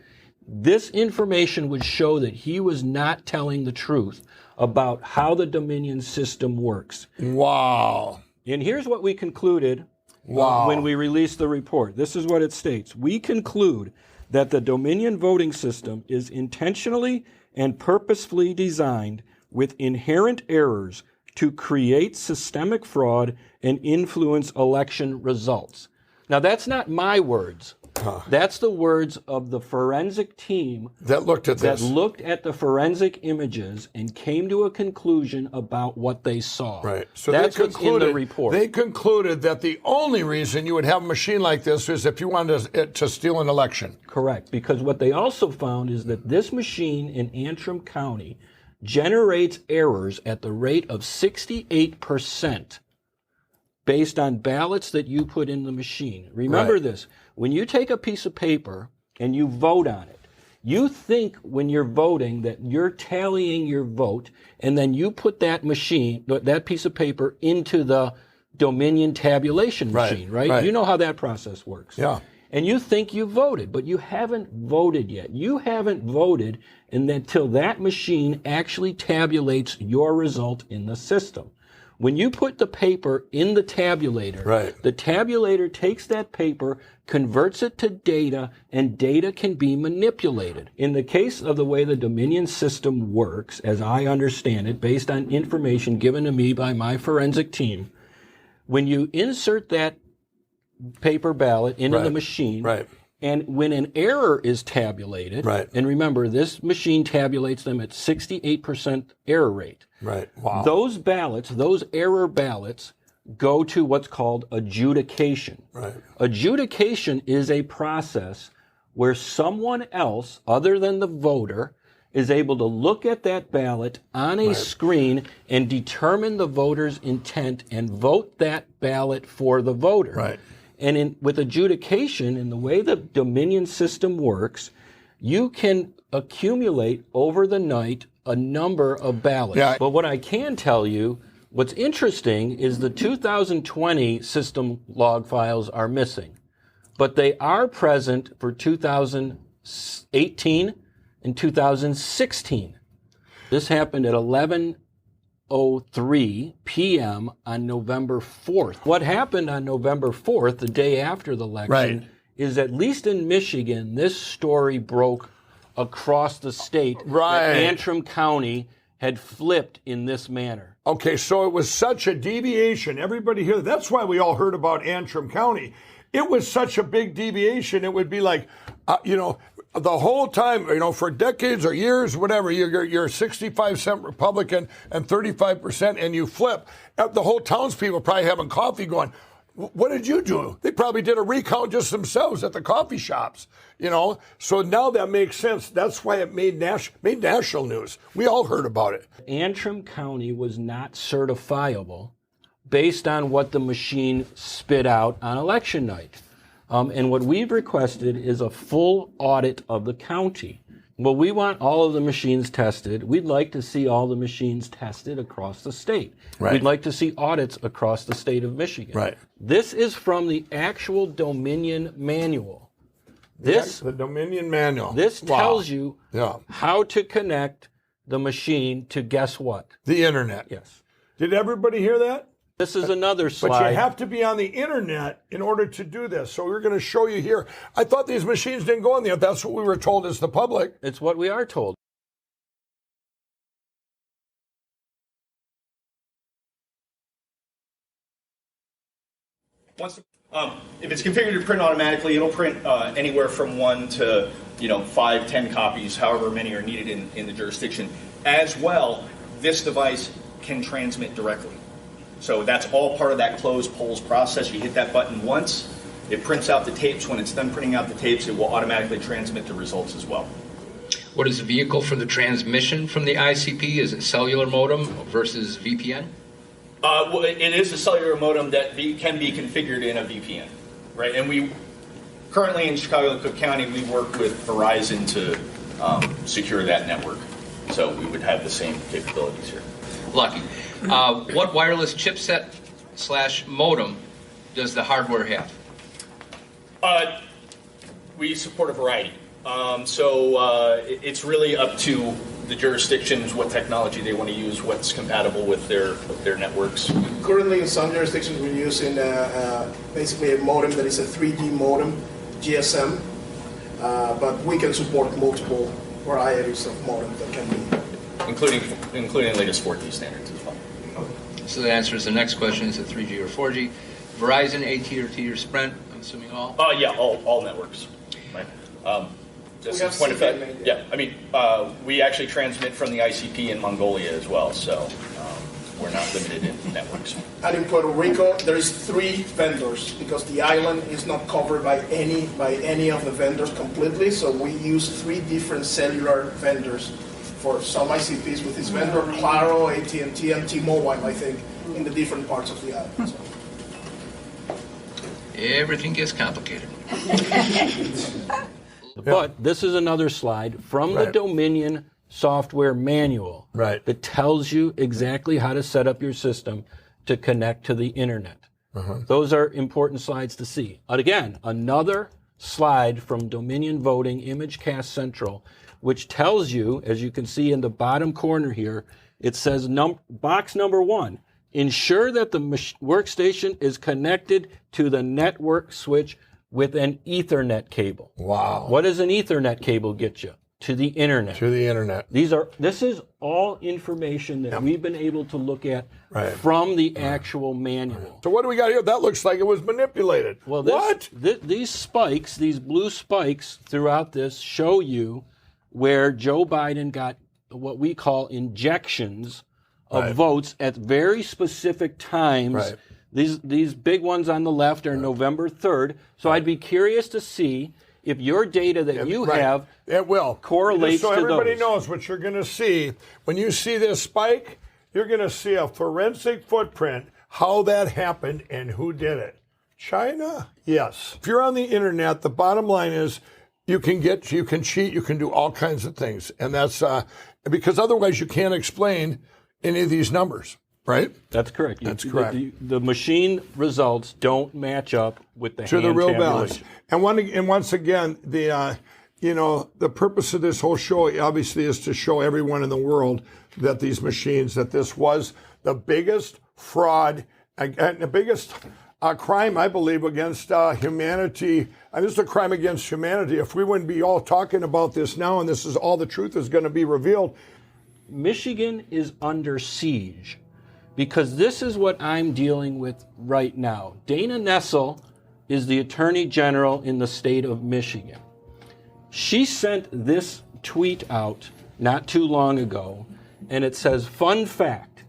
this information would show that he was not telling the truth about how the Dominion system works. Wow. And here's what we concluded when we released the report. This is what it states. We conclude that the Dominion voting system is intentionally and purposefully designed with inherent errors to create systemic fraud and influence election results. Now, that's not my words. That's the words of the forensic team that looked at this. That looked at the forensic images and came to a conclusion about what they saw. Right. So that's what's in the report. They concluded that the only reason you would have a machine like this is if you wanted to steal an election. Correct. Because what they also found is that this machine in Antrim County generates errors at the rate of 68% based on ballots that you put in the machine. Remember this, when you take a piece of paper and you vote on it, you think when you're voting that you're tallying your vote, and then you put that piece of paper into the Dominion tabulation machine, right? You know how that process works. Yeah. And you think you voted, but you haven't voted yet. You haven't voted until that machine actually tabulates your result in the system. When you put the paper in the tabulator, the tabulator takes that paper, converts it to data, and data can be manipulated. In the case of the way the Dominion system works, as I understand it, based on information given to me by my forensic team, when you insert that paper ballot into the Right. machine. Right. And when an error is tabulated, Right. and remember, this machine tabulates them at 68% error rate. Right. Wow. Those ballots, those error ballots, go to what's called adjudication. Right. Adjudication is a process where someone else, other than the voter, is able to look at that ballot on a screen and determine the voter's intent and vote that ballot for the voter. Right. And with adjudication, in the way the Dominion system works, you can accumulate over the night a number of ballots. Yeah. But what I can tell you, what's interesting is the 2020 system log files are missing, but they are present for 2018 and 2016. This happened at 11:03 p.m. on November 4th. What happened on November 4th, the day after the election, is at least in Michigan, this story broke across the state. Right. That Antrim County had flipped in this manner. Okay, so it was such a deviation. Everybody here, that's why we all heard about Antrim County. It was such a big deviation. It would be like, the whole time, for decades or years, whatever, you're 65% Republican and 35%, and you flip. The whole townspeople probably having coffee going, what did you do? They probably did a recount just themselves at the coffee shops, So now that makes sense. That's why it made national news. We all heard about it. Antrim County was not certifiable based on what the machine spit out on election night. And what we've requested is a full audit of the county. Well, we want all of the machines tested. We'd like to see all the machines tested across the state. Right. We'd like to see audits across the state of Michigan. Right. This is from the actual Dominion manual. The Dominion manual. This tells you Yeah. how to connect the machine to guess what? The internet. Yes. Did everybody hear that? This is another slide. But you have to be on the internet in order to do this. So we're going to show you here. I thought these machines didn't go on the internet. That's what we were told as the public. It's what we are told. If it's configured to print automatically, it'll print anywhere from 1 to 5, 10 copies, however many are needed in the jurisdiction. As well, this device can transmit directly. So that's all part of that closed polls process. You hit that button once, it prints out the tapes. When it's done printing out the tapes, it will automatically transmit the results as well. What is the vehicle for the transmission from the ICP? Is it cellular modem versus VPN? Well, it is a cellular modem that can be configured in a VPN, right? And we currently in Chicago and Cook County, we work with Verizon to secure that network. So we would have the same capabilities here. Lucky. What wireless chipset / modem does the hardware have? We support a variety. It's really up to the jurisdictions what technology they want to use, what's compatible with their networks. Currently, in some jurisdictions, we're using basically a modem that is a 3G modem, GSM, but we can support multiple varieties of modems that can be, including the latest 4G standards as well. So that answers the next question: is it 3G or 4G? Verizon, AT&T, or Sprint? I'm assuming all. Yeah, all networks. Right. Just as a point of fact, we actually transmit from the ICP in Mongolia as well, so we're not limited in networks. And in Puerto Rico, there is 3 vendors because the island is not covered by any of the vendors completely. So we use 3 different cellular vendors for some ICPs with this vendor, Claro, AT&T, and T-Mobile, I think, in the different parts of the island. So. Everything gets complicated. But this is another slide from the Dominion software manual that tells you exactly how to set up your system to connect to the internet. Those are important slides to see. Again, another slide from Dominion Voting ImageCast Central, which tells you, as you can see in the bottom corner here, it says box number 1, ensure that the workstation is connected to the network switch with an Ethernet cable. Wow. What does an Ethernet cable get you? to the internet. To the internet. This is all information that we've been able to look at from the actual manual. So what do we got here? That looks like it was manipulated. Well, what? These spikes, these blue spikes throughout this show you where Joe Biden got what we call injections of votes at very specific times. Right. These big ones on the left are November 3rd. So I'd be curious to see if your data that you have correlates so to those. So everybody knows what you're going to see. When you see this spike, you're going to see a forensic footprint, how that happened and who did it. China? Yes. If you're on the internet, the bottom line is you can cheat, you can do all kinds of things. And that's because otherwise you can't explain any of these numbers. Right? That's correct. That's correct. The machine results don't match up with the to the real balance. tabulation. And once again, the purpose of this whole show obviously is to show everyone in the world that these machines, that this was the biggest fraud and the biggest crime, I believe, against humanity. And this is a crime against humanity. If we wouldn't be all talking about this now, and this is all the truth is going to be revealed. Michigan is under siege. Because this is what I'm dealing with right now. Dana Nessel is the Attorney General in the state of Michigan. She sent this tweet out not too long ago, and it says, "Fun fact,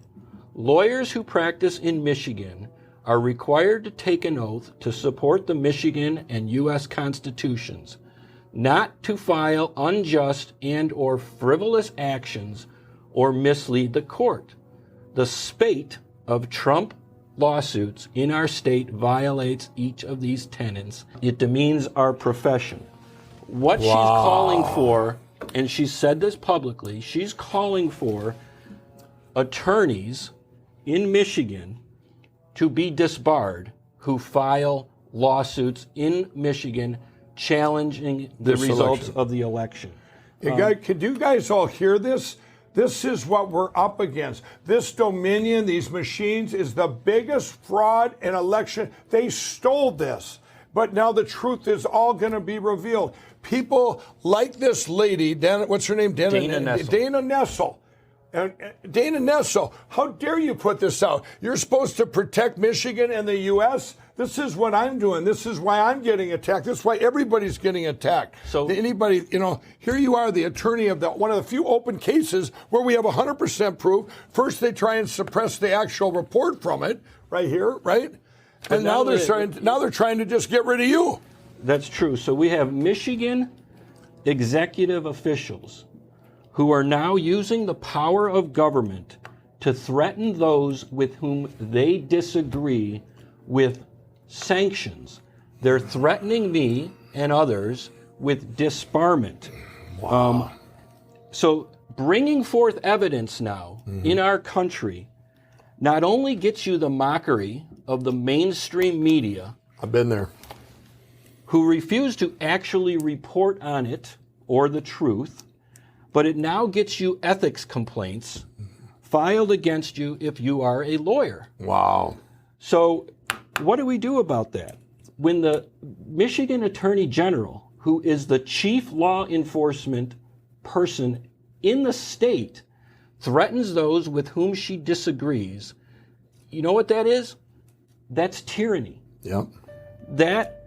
lawyers who practice in Michigan are required to take an oath to support the Michigan and U.S. constitutions, not to file unjust and or frivolous actions or mislead the court. The spate of Trump lawsuits in our state violates each of these tenets. It demeans our profession." What she's calling for, and she said this publicly, she's calling for attorneys in Michigan to be disbarred who file lawsuits in Michigan challenging the results of the election. Could you guys all hear this? This is what we're up against. This Dominion, these machines, is the biggest fraud in election. They stole this. But now the truth is all going to be revealed. People like this lady, what's her name? Dana Nessel. Dana Nessel. And Dana Nessel, how dare you put this out? You're supposed to protect Michigan and the U.S.? This is what I'm doing. This is why I'm getting attacked. This is why everybody's getting attacked. So anybody, here you are, the attorney of one of the few open cases where we have 100% proof. First, they try and suppress the actual report from it, right here, right? And now they're trying to just get rid of you. That's true. So we have Michigan executive officials who are now using the power of government to threaten those with whom they disagree with sanctions. They're threatening me and others with disbarment. Wow. So bringing forth evidence now in our country not only gets you the mockery of the mainstream media. I've been there. Who refuse to actually report on it or the truth, but it now gets you ethics complaints filed against you if you are a lawyer. Wow. So what do we do about that? When the Michigan Attorney General, who is the chief law enforcement person in the state, threatens those with whom she disagrees, you know what that is? That's tyranny. Yep. That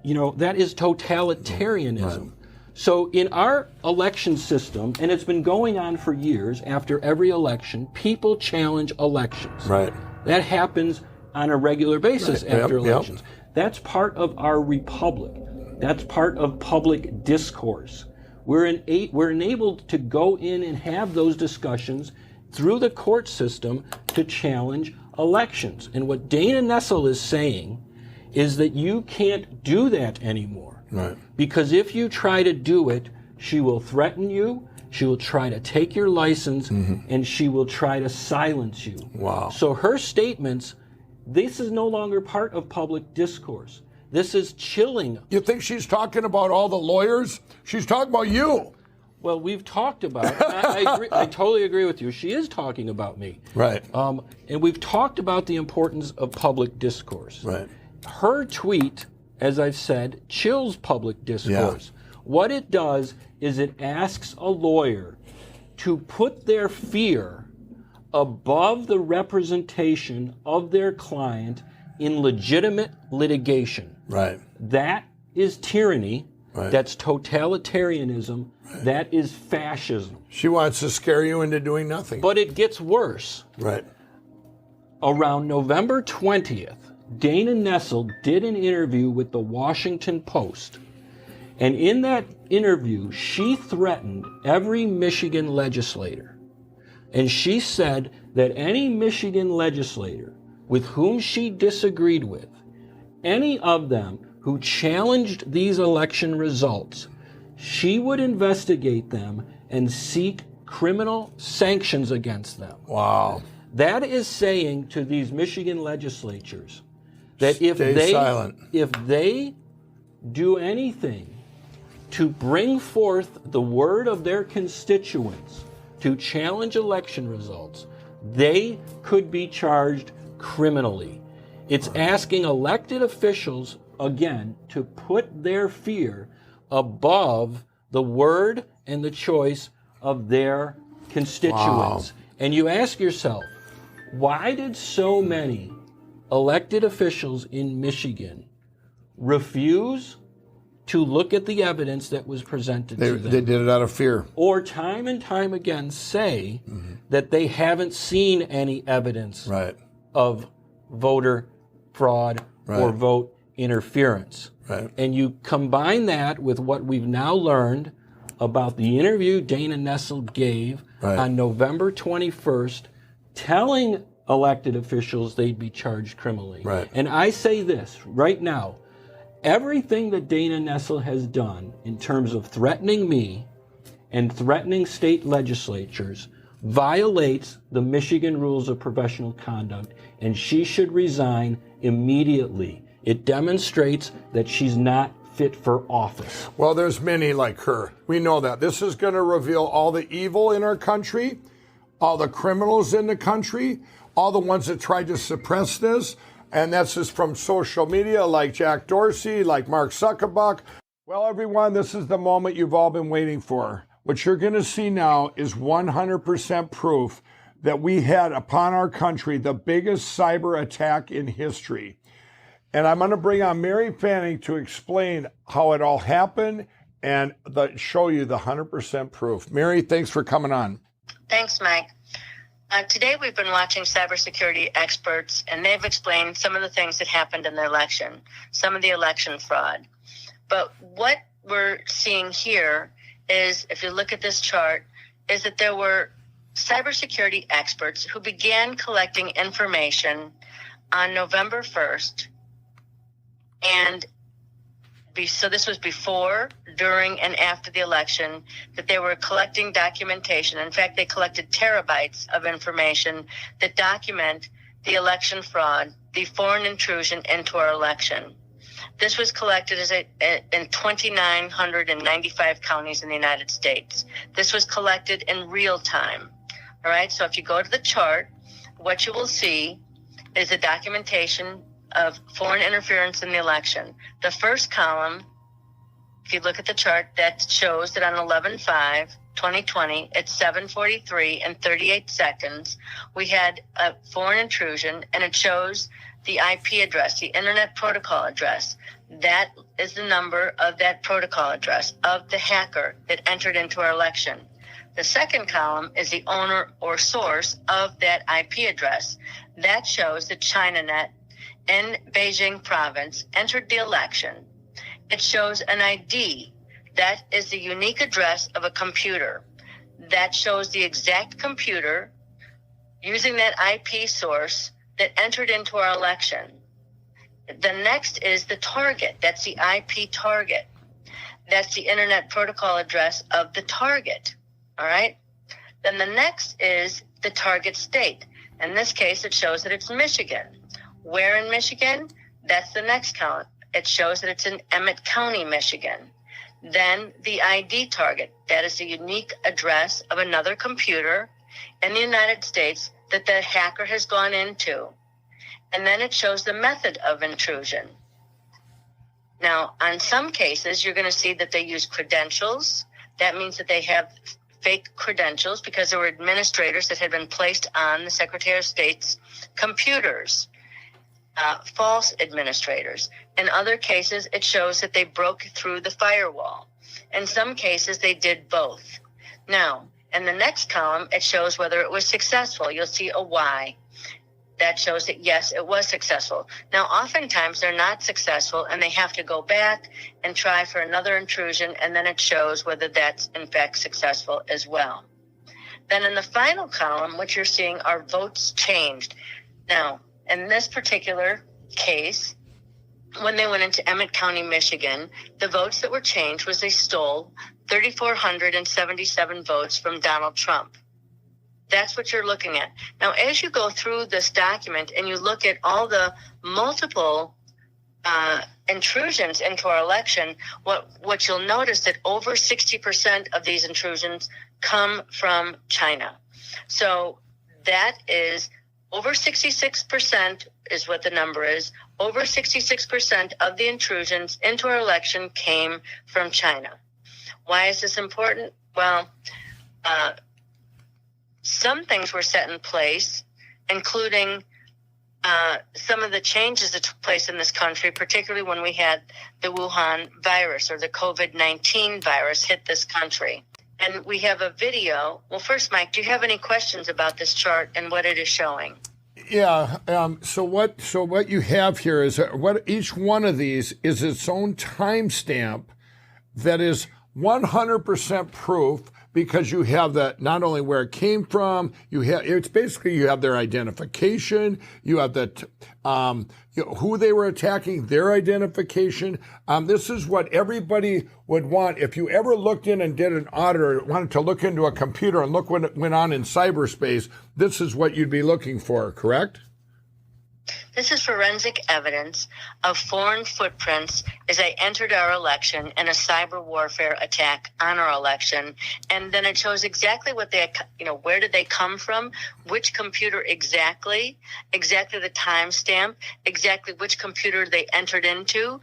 is totalitarianism. Right. So in our election system, and it's been going on for years, after every election, people challenge elections. Right. That happens on a regular basis after elections. That's part of our republic. That's part of public discourse. We're enabled to go in and have those discussions through the court system to challenge elections. And what Dana Nessel is saying is that you can't do that anymore. Right. Because if you try to do it, she will threaten you, she will try to take your license, and she will try to silence you. Wow. So her statements, this is no longer part of public discourse. This is chilling. You think she's talking about all the lawyers? She's talking about you. Well, we've talked about it. I agree, I totally agree with you. She is talking about me. Right. And we've talked about the importance of public discourse. Right. Her tweet, as I've said, chills public discourse. Yeah. What it does is it asks a lawyer to put their fear above the representation of their client in legitimate litigation. Right. That is tyranny. Right. That's totalitarianism. Right. That is fascism. She wants to scare you into doing nothing. But it gets worse. Right. Around November 20th, Dana Nessel did an interview with the Washington Post. And in that interview, she threatened every Michigan legislator. And she said that any Michigan legislator with whom she disagreed with, any of them who challenged these election results, she would investigate them and seek criminal sanctions against them. Wow. That is saying to these Michigan legislatures that Stay silent. if they do anything to bring forth the word of their constituents to challenge election results, they could be charged criminally. It's asking elected officials, again, to put their fear above the word and the choice of their constituents. Wow. And you ask yourself, why did so many elected officials in Michigan refuse to look at the evidence that was presented to them? They did it out of fear. Or time and time again say that they haven't seen any evidence of voter fraud or vote interference. Right. And you combine that with what we've now learned about the interview Dana Nessel gave on November 21st, telling elected officials they'd be charged criminally. Right. And I say this right now, everything that Dana Nessel has done in terms of threatening me and threatening state legislatures violates the Michigan rules of professional conduct, and she should resign immediately. It demonstrates that she's not fit for office. Well, there's many like her. We know that. This is going to reveal all the evil in our country, all the criminals in the country, all the ones that tried to suppress this. And that's just from social media like Jack Dorsey, like Mark Zuckerberg. Well, everyone, this is the moment you've all been waiting for. What you're going to see now is 100% proof that we had upon our country the biggest cyber attack in history. And I'm going to bring on Mary Fanning to explain how it all happened and show you the 100% proof. Mary, thanks for coming on. Thanks, Mike. Today we've been watching cybersecurity experts, and they've explained some of the things that happened in the election, some of the election fraud. But what we're seeing here is, if you look at this chart, is that there were cybersecurity experts who began collecting information on November 1st. And so this was before, during, and after the election, that they were collecting documentation. In fact, they collected terabytes of information that document the election fraud, the foreign intrusion into our election. This was collected in 2,995 counties in the United States. This was collected in real time. All right, so if you go to the chart, what you will see is the documentation of foreign interference in the election. The first column, if you look at the chart, that shows that on 11/5/2020 at 7:43 and 38 seconds, we had a foreign intrusion, and it shows the IP address, the Internet Protocol address. That is the number of that protocol address of the hacker that entered into our election. The second column is the owner or source of that IP address. That shows that ChinaNet in Beijing province entered the election. It shows an ID. That is the unique address of a computer. That shows the exact computer using that IP source that entered into our election. The next is the target. That's the IP target. That's the Internet Protocol address of the target. All right? Then the next is the target state. In this case, it shows that it's Michigan. Where in Michigan? That's the next column. It shows that it's in Emmett County, Michigan. Then the ID target. That is the unique address of another computer in the United States that the hacker has gone into. And then it shows the method of intrusion. Now, on some cases, you're going to see that they use credentials. That means that they have fake credentials because there were administrators that had been placed on the Secretary of State's computers, false administrators. In other cases, it shows that they broke through the firewall. In some cases, they did both. Now, in the next column, it shows whether it was successful. You'll see a Y. That shows that, yes, it was successful. Now, oftentimes they're not successful and they have to go back and try for another intrusion, and then it shows whether that's in fact successful as well. Then in the final column, what you're seeing are votes changed. Now, in this particular case, when they went into Emmett County, Michigan, the votes that were changed was they stole 3,477 votes from Donald Trump. That's what you're looking at. Now, as you go through this document and you look at all the multiple intrusions into our election, what you'll notice that over 60% of these intrusions come from China. So that is over 66% is what the number is. Over 66% of the intrusions into our election came from China. Why is this important? Well, some things were set in place, including some of the changes that took place in this country, particularly when we had the Wuhan virus or the COVID-19 virus hit this country. And we have a video. Well, first, Mike, do you have any questions about this chart and what it is showing? Yeah. So what you have here is what each one of these is its own timestamp that is 100% proof, because you have that not only where it came from, you have their identification, you have who they were attacking, their identification. This is what everybody would want. If you ever looked in and did an audit or wanted to look into a computer and look what went on in cyberspace, this is what you'd be looking for, correct? This is forensic evidence of foreign footprints as they entered our election in a cyber warfare attack on our election. And then it shows exactly what they, where did they come from, which computer exactly the timestamp, exactly which computer they entered into,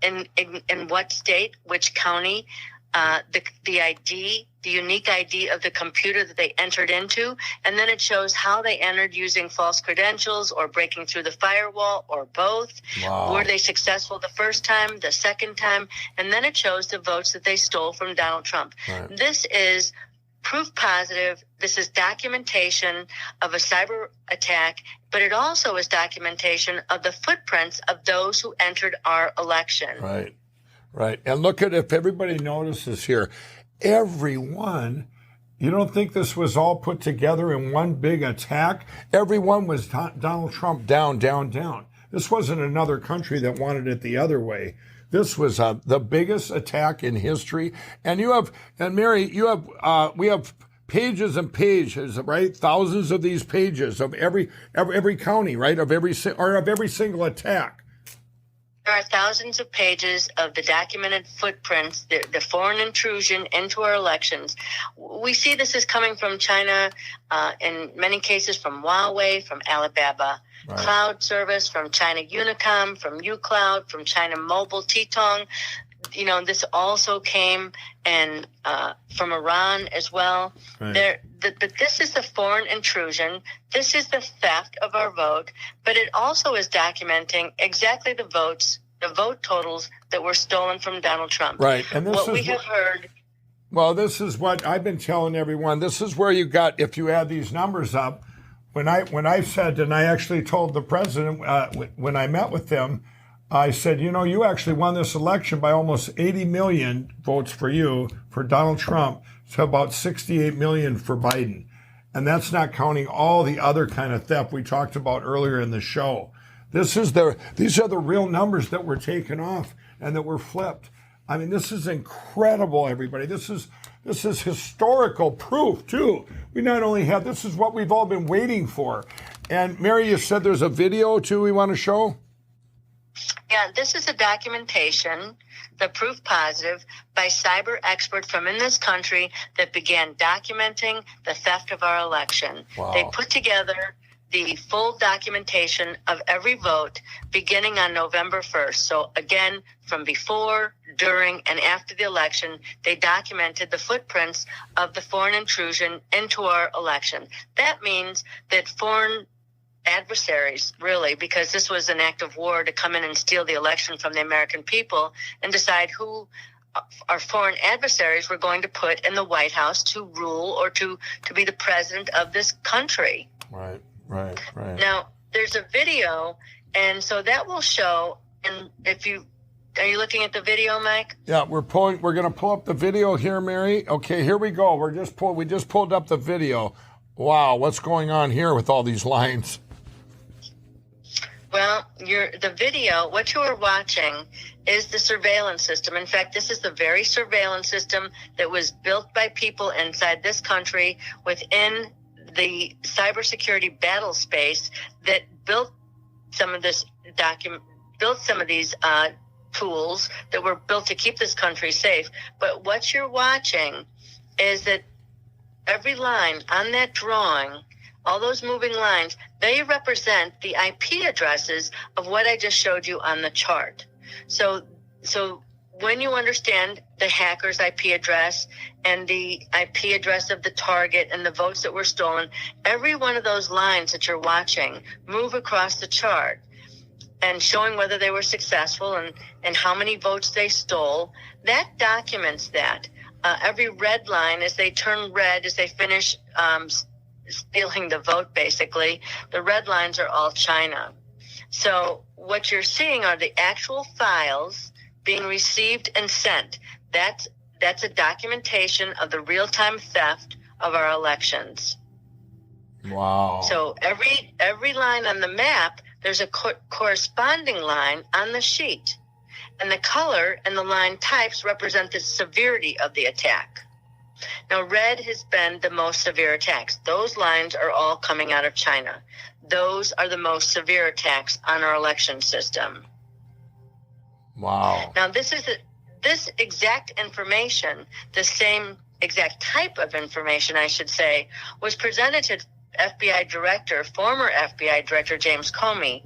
in what state, which county, the ID, the unique ID of the computer that they entered into, and then it shows how they entered using false credentials or breaking through the firewall or both. Wow. Were they successful the first time, the second time? And then it shows the votes that they stole from Donald Trump. Right. This is proof positive. This is documentation of a cyber attack, but it also is documentation of the footprints of those who entered our election. Right. Right. And look at, if everybody notices here, everyone, you don't think this was all put together in one big attack? Everyone was Donald Trump down, down, down. This wasn't another country that wanted it the other way. This was the biggest attack in history. And Mary, we have pages and pages, right? Thousands of these pages of every county, right? Of every single attack. There are thousands of pages of the documented footprints, the foreign intrusion into our elections. We see this is coming from China, in many cases from Huawei, from Alibaba Cloud Service, from China Unicom, from uCloud, from China Mobile Titong. This also came from Iran as well. Right. But this is the foreign intrusion. This is the theft of our vote. But it also is documenting exactly the vote totals that were stolen from Donald Trump. Right. And this we have heard. Well, this is what I've been telling everyone. This is where you got, if you add these numbers up, when I said, and I actually told the president when I met with them, I said, you actually won this election by almost 80 million votes for you, for Donald Trump, to about 68 million for Biden. And that's not counting all the other kind of theft we talked about earlier in the show. These are the real numbers that were taken off and that were flipped. I mean, this is incredible, everybody. This is historical proof, too. We not only have, this is what we've all been waiting for. And Mary, you said there's a video, too, we want to show? Yeah, this is a documentation, the proof positive, by cyber experts from in this country that began documenting the theft of our election. Wow. They put together the full documentation of every vote beginning on November 1st. So again, from before, during, and after the election, they documented the footprints of the foreign intrusion into our election. That means that foreign adversaries, really, because this was an act of war to come in and steal the election from the American people and decide who our foreign adversaries were going to put in the White House to rule or to be the president of this country. Right. Now, there's a video, and so that will show, and are you looking at the video, Mike? Yeah, we're going to pull up the video here, Mary. Okay, here we go. We just pulled up the video. Wow, what's going on here with all these lines? Well, the video, what you are watching is the surveillance system. In fact, this is the very surveillance system that was built by people inside this country within the cybersecurity battle space that built some of these tools that were built to keep this country safe. But what you're watching is that every line on that drawing, all those moving lines, they represent the IP addresses of what I just showed you on the chart. So when you understand the hacker's IP address and the IP address of the target and the votes that were stolen, every one of those lines that you're watching move across the chart and showing whether they were successful and how many votes they stole, that documents that. Every red line, as they turn red, as they finish stealing the vote, basically, the red lines are all China. So what you're seeing are the actual files being received and sent. That's a documentation of the real-time theft of our elections. Wow. So every line on the map, there's a corresponding line on the sheet. And the color and the line types represent the severity of the attack. Now, red has been the most severe attacks. Those lines are all coming out of China. Those are the most severe attacks on our election system. Wow. Now, this exact information, the same exact type of information, I should say, was presented to former FBI Director James Comey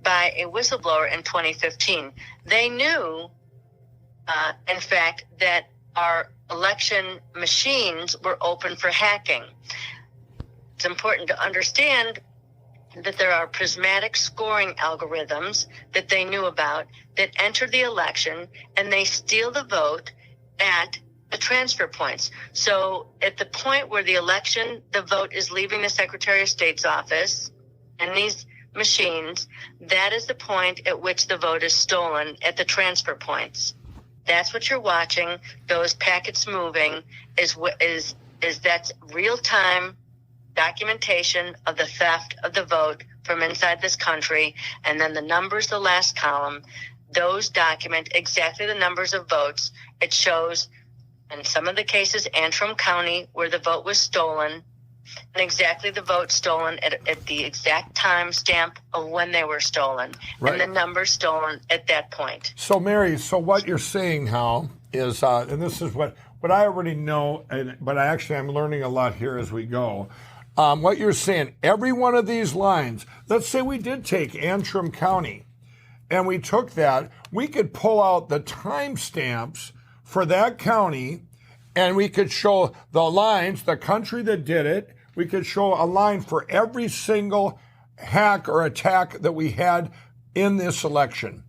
by a whistleblower in 2015. They knew, in fact, that our election machines were open for hacking. It's important to understand that there are prismatic scoring algorithms that they knew about that enter the election and they steal the vote at the transfer points. So at the point where the vote is leaving the Secretary of State's office and these machines, that is the point at which the vote is stolen at the transfer points. That's what you're watching. Those packets moving is that's real-time documentation of the theft of the vote from inside this country. And then the numbers, the last column, those document exactly the numbers of votes. It shows, in some of the cases, Antrim County, where the vote was stolen, and exactly the vote stolen at the exact time stamp of when they were stolen, right, and the numbers stolen at that point. So, Mary, what you're saying now is, and this is what I already know, but I'm learning a lot here as we go. What you're saying, every one of these lines, let's say we did take Antrim County, and we took that, we could pull out the timestamps for that county, and we could show the lines, the country that did it. We could show a line for every single hack or attack that we had in this election.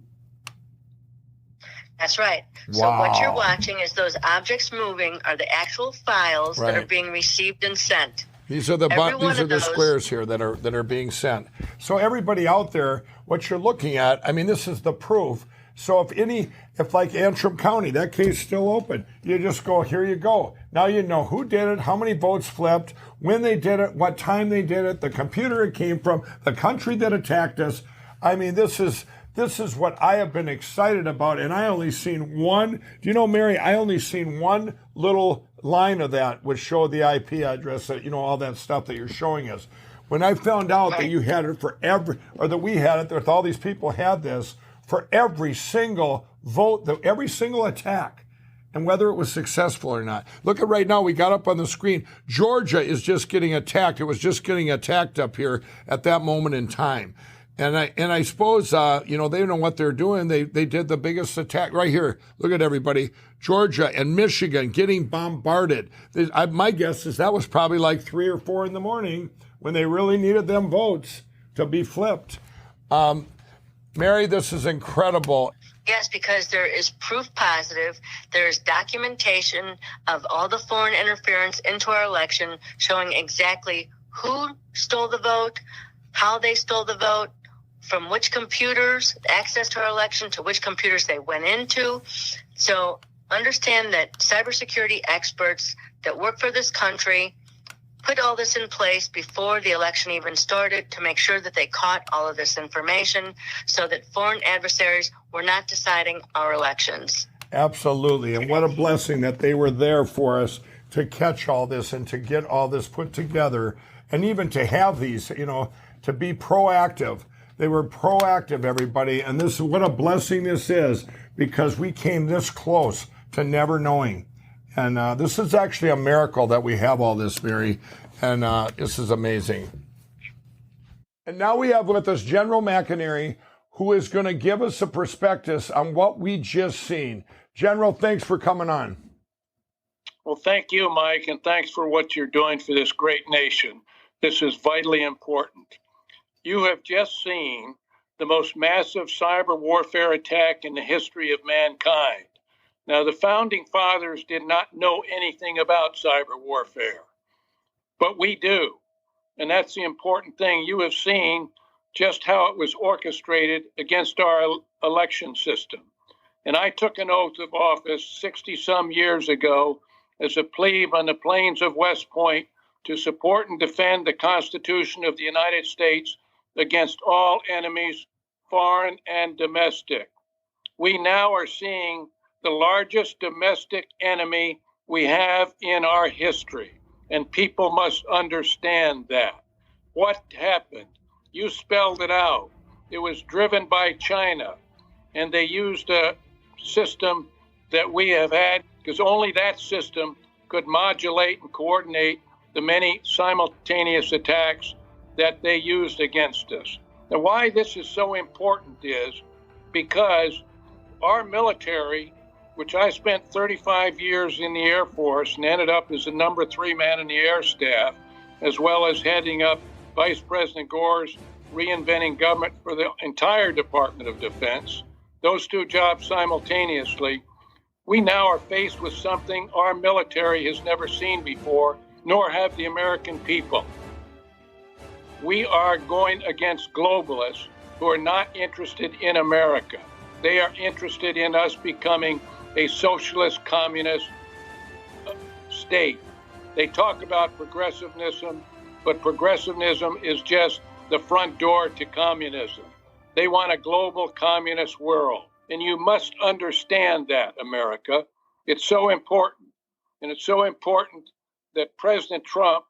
That's right. Wow. So what you're watching is those objects moving are the actual files that are being received and sent. These are the squares here that are being sent. So everybody out there, what you're looking at, I mean, this is the proof. So if like Antrim County, that case is still open, you just go, here you go. Now you know who did it, how many votes flipped, when they did it, what time they did it, the computer it came from, the country that attacked us. I mean, this is what I have been excited about, and I only seen one. Do you know, Mary, I only seen one little line of that which showed the IP address, that, all that stuff that you're showing us. When I found out that you had it for that we had it, that all these people had this, for every single vote, every single attack. and whether it was successful or not. Look at right now, we got up on the screen. Georgia is just getting attacked. It was just getting attacked up here at that moment in time. And I suppose, they know what they're doing. They did the biggest attack right here. Look at everybody. Georgia and Michigan getting bombarded. My guess is that was probably like 3 or 4 in the morning when they really needed them votes to be flipped. Mary, this is incredible. Yes, because there is proof positive. There is documentation of all the foreign interference into our election showing exactly who stole the vote, how they stole the vote, from which computers, access to our election, to which computers they went into. So understand that cybersecurity experts that work for this country put all this in place before the election even started to make sure that they caught all of this information so that foreign adversaries were not deciding our elections. Absolutely. And what a blessing that they were there for us to catch all this and to get all this put together and even to have these, to be proactive. They were proactive, everybody. And this, what a blessing this is, because we came this close to never knowing. And this is actually a miracle that we have all this, Mary. And this is amazing. And now we have with us General McInerney, who is going to give us a prospectus on what we just seen. General, thanks for coming on. Well, thank you, Mike, and thanks for what you're doing for this great nation. This is vitally important. You have just seen the most massive cyber warfare attack in the history of mankind. Now, the founding fathers did not know anything about cyber warfare, but we do. And that's the important thing. You have seen just how it was orchestrated against our election system. And I took an oath of office 60-some years ago as a plebe on the plains of West Point to support and defend the Constitution of the United States against all enemies, foreign and domestic. We now are seeing the largest domestic enemy we have in our history, and people must understand that. What happened? You spelled it out. It was driven by China, and they used a system that we have had, because only that system could modulate and coordinate the many simultaneous attacks that they used against us. Now, why this is so important is because our military, which I spent 35 years in the Air Force and ended up as the number 3 man in the Air Staff, as well as heading up Vice President Gore's reinventing government for the entire Department of Defense, those 2 jobs simultaneously, we now are faced with something our military has never seen before, nor have the American people. We are going against globalists who are not interested in America. They are interested in us becoming a socialist, communist state. They talk about progressivism, but progressivism is just the front door to communism. They want a global communist world. And you must understand that, America. It's so important. And it's so important that President Trump,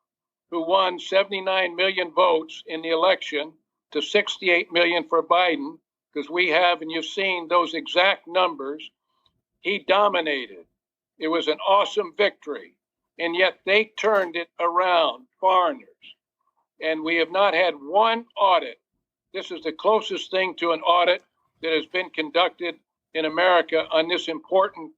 who won 79 million votes in the election to 68 million for Biden, because we have, and you've seen those exact numbers, he dominated. It was an awesome victory. And yet they turned it around, foreigners. And we have not had one audit. This is the closest thing to an audit that has been conducted in America on this important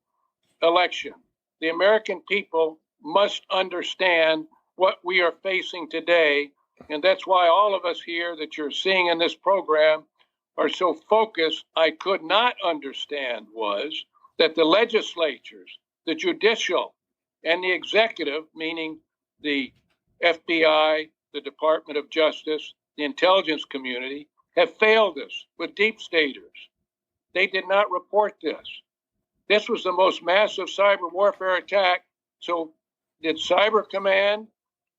election. The American people must understand what we are facing today. And that's why all of us here that you're seeing in this program are so focused. I could not understand was that the legislatures, the judicial, and the executive, meaning the FBI, the Department of Justice, the intelligence community, have failed us with deep staters. They did not report this. This was the most massive cyber warfare attack. So did Cyber Command,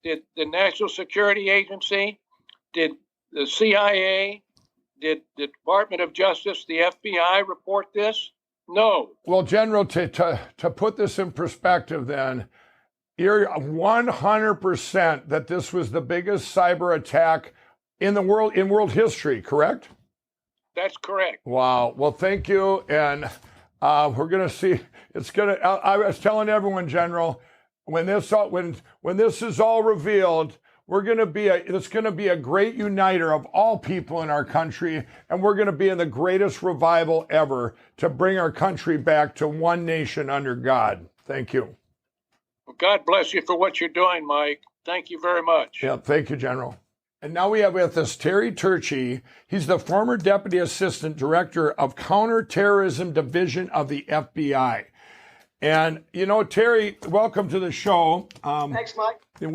did the National Security Agency, did the CIA, did the Department of Justice, the FBI report this? No. Well, General, to put this in perspective then, you're 100% that this was the biggest cyber attack in the world, in world history, correct? That's correct. Wow. Well, thank you. And we're going to see, It's gonna. I was telling everyone, General, when this is all revealed, it's gonna be a great uniter of all people in our country, and we're gonna be in the greatest revival ever to bring our country back to one nation under God. Thank you. Well, God bless you for what you're doing, Mike. Thank you very much. Yeah, thank you, General. And now we have with us Terry Turchi. He's the former Deputy Assistant Director of Counterterrorism Division of the FBI. And, Terry, welcome to the show. Thanks, Mike. And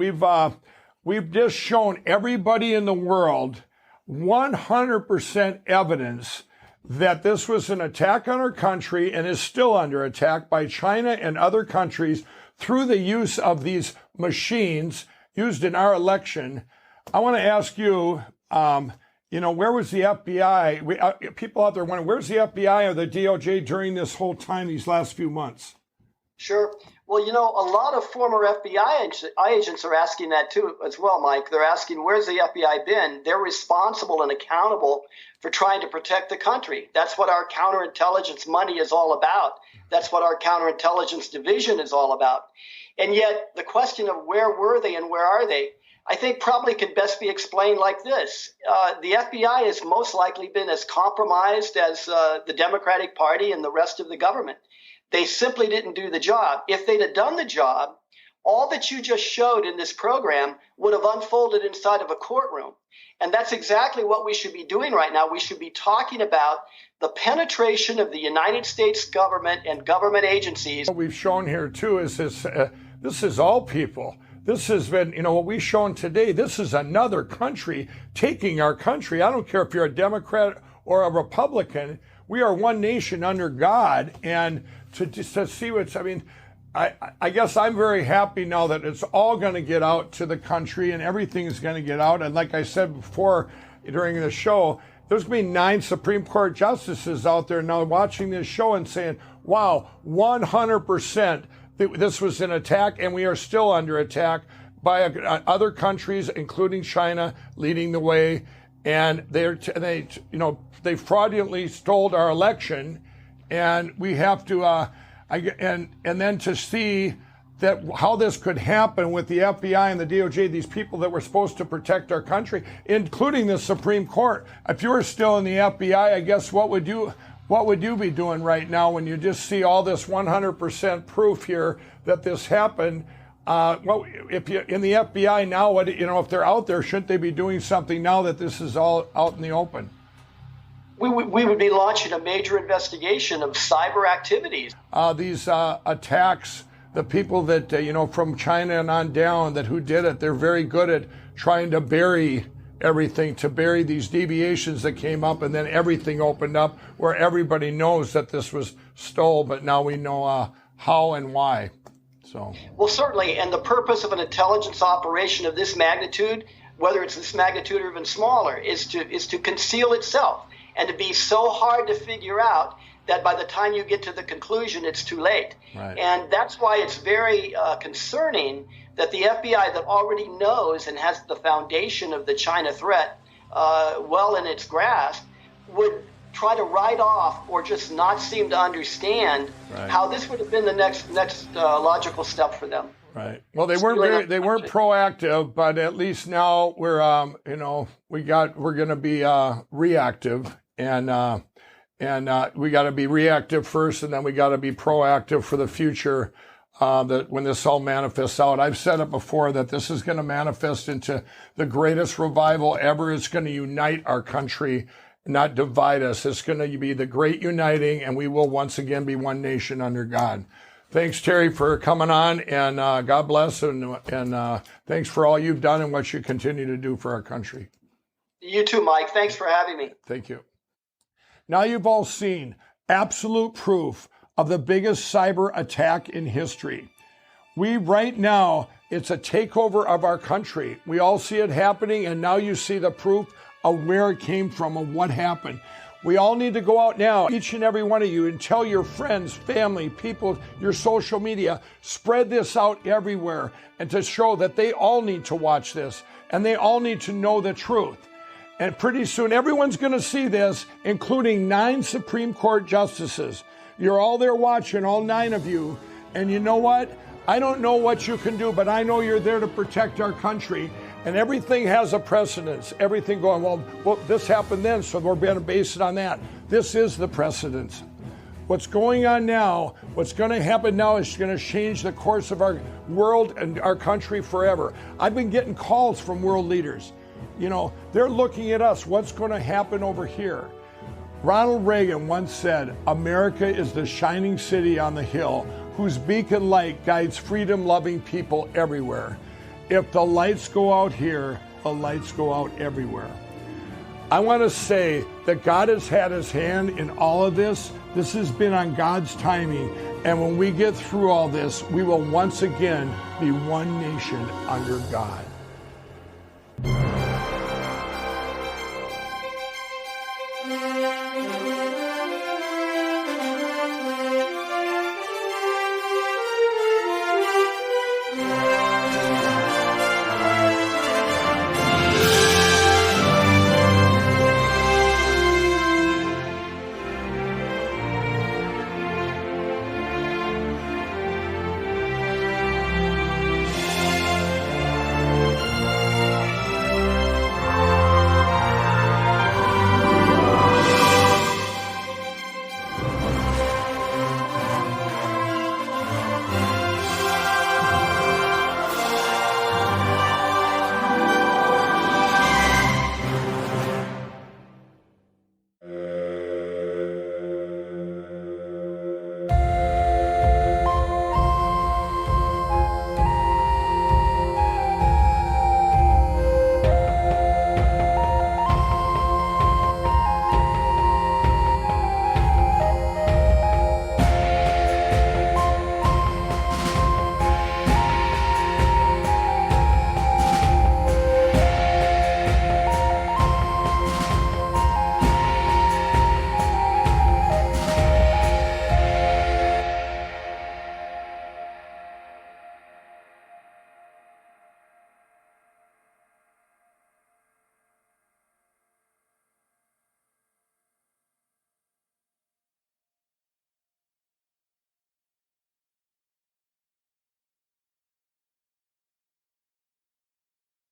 we've just shown everybody in the world 100% evidence that this was an attack on our country and is still under attack by China and other countries through the use of these machines used in our election. I want to ask you, where was the FBI? People out there wondering, where's the FBI or the DOJ during this whole time, these last few months? Sure. Well, a lot of former FBI agents are asking that too, as well, Mike. They're asking, where's the FBI been? They're responsible and accountable for trying to protect the country. That's what our counterintelligence money is all about. That's what our counterintelligence division is all about. And yet the question of where were they and where are they, I think probably could best be explained like this. The FBI has most likely been as compromised as the Democratic Party and the rest of the government. They simply didn't do the job. If they'd have done the job, all that you just showed in this program would have unfolded inside of a courtroom. And that's exactly what we should be doing right now. We should be talking about the penetration of the United States government and government agencies. What we've shown here, too, is this is all people. This has been, what we've shown today, this is another country taking our country. I don't care if you're a Democrat or a Republican. We are one nation under God. And to see what's, I guess I'm very happy now that it's all going to get out to the country and everything is going to get out. And like I said before during the show, there's going to be 9 Supreme Court justices out there now watching this show and saying, wow, 100% this was an attack, and we are still under attack by other countries, including China, leading the way. And they fraudulently stole our election, and we have to and then to see that how this could happen with the FBI and the DOJ, these people that were supposed to protect our country, including the Supreme Court. If you were still in the FBI, I guess what would you be doing right now when you just see all this 100% proof here that this happened? If you're in the FBI now, if they're out there, shouldn't they be doing something now that this is all out in the open? We would be launching a major investigation of cyber activities. These attacks, the people that, from China and on down, who did it, they're very good at trying to bury everything, to bury these deviations that came up, and then everything opened up where everybody knows that this was stole, but now we know how and why. So. Well, certainly, and the purpose of an intelligence operation of this magnitude, whether it's this magnitude or even smaller, is to conceal itself and to be so hard to figure out that by the time you get to the conclusion, it's too late. Right. And that's why it's very concerning that the FBI, that already knows and has the foundation of the China threat well in its grasp, would try to write off or just not seem to understand how this would have been the next logical step for them. Right. Well, they weren't proactive, but at least now we're going to be reactive, and we got to be reactive first, and then we got to be proactive for the future. That when this all manifests out, I've said it before that this is going to manifest into the greatest revival ever. It's going to unite our country, not divide us. It's going to be the great uniting, and we will once again be one nation under God. Thanks, Terry, for coming on, and God bless, and thanks for all you've done and what you continue to do for our country. You too, Mike. Thanks for having me. Thank you. Now you've all seen absolute proof of the biggest cyber attack in history. Right now, it's a takeover of our country. We all see it happening, and now you see the proof of where it came from and what happened. We all need to go out now, each and every one of you, and tell your friends, family, people, your social media, spread this out everywhere, and to show that they all need to watch this, and they all need to know the truth. And pretty soon, everyone's going to see this, including 9 Supreme Court justices. You're all there watching, all 9 of you. And you know what? I don't know what you can do, but I know you're there to protect our country. And everything has a precedence. Everything going, well, this happened then, so we're going to base it on that. This is the precedence. What's going on now, what's going to happen now is going to change the course of our world and our country forever. I've been getting calls from world leaders. You know, they're looking at us. What's going to happen over here? Ronald Reagan once said, America is the shining city on the hill whose beacon light guides freedom-loving people everywhere. If the lights go out here, the lights go out everywhere. I want to say that God has had his hand in all of this. This has been on God's timing. And when we get through all this, we will once again be one nation under God.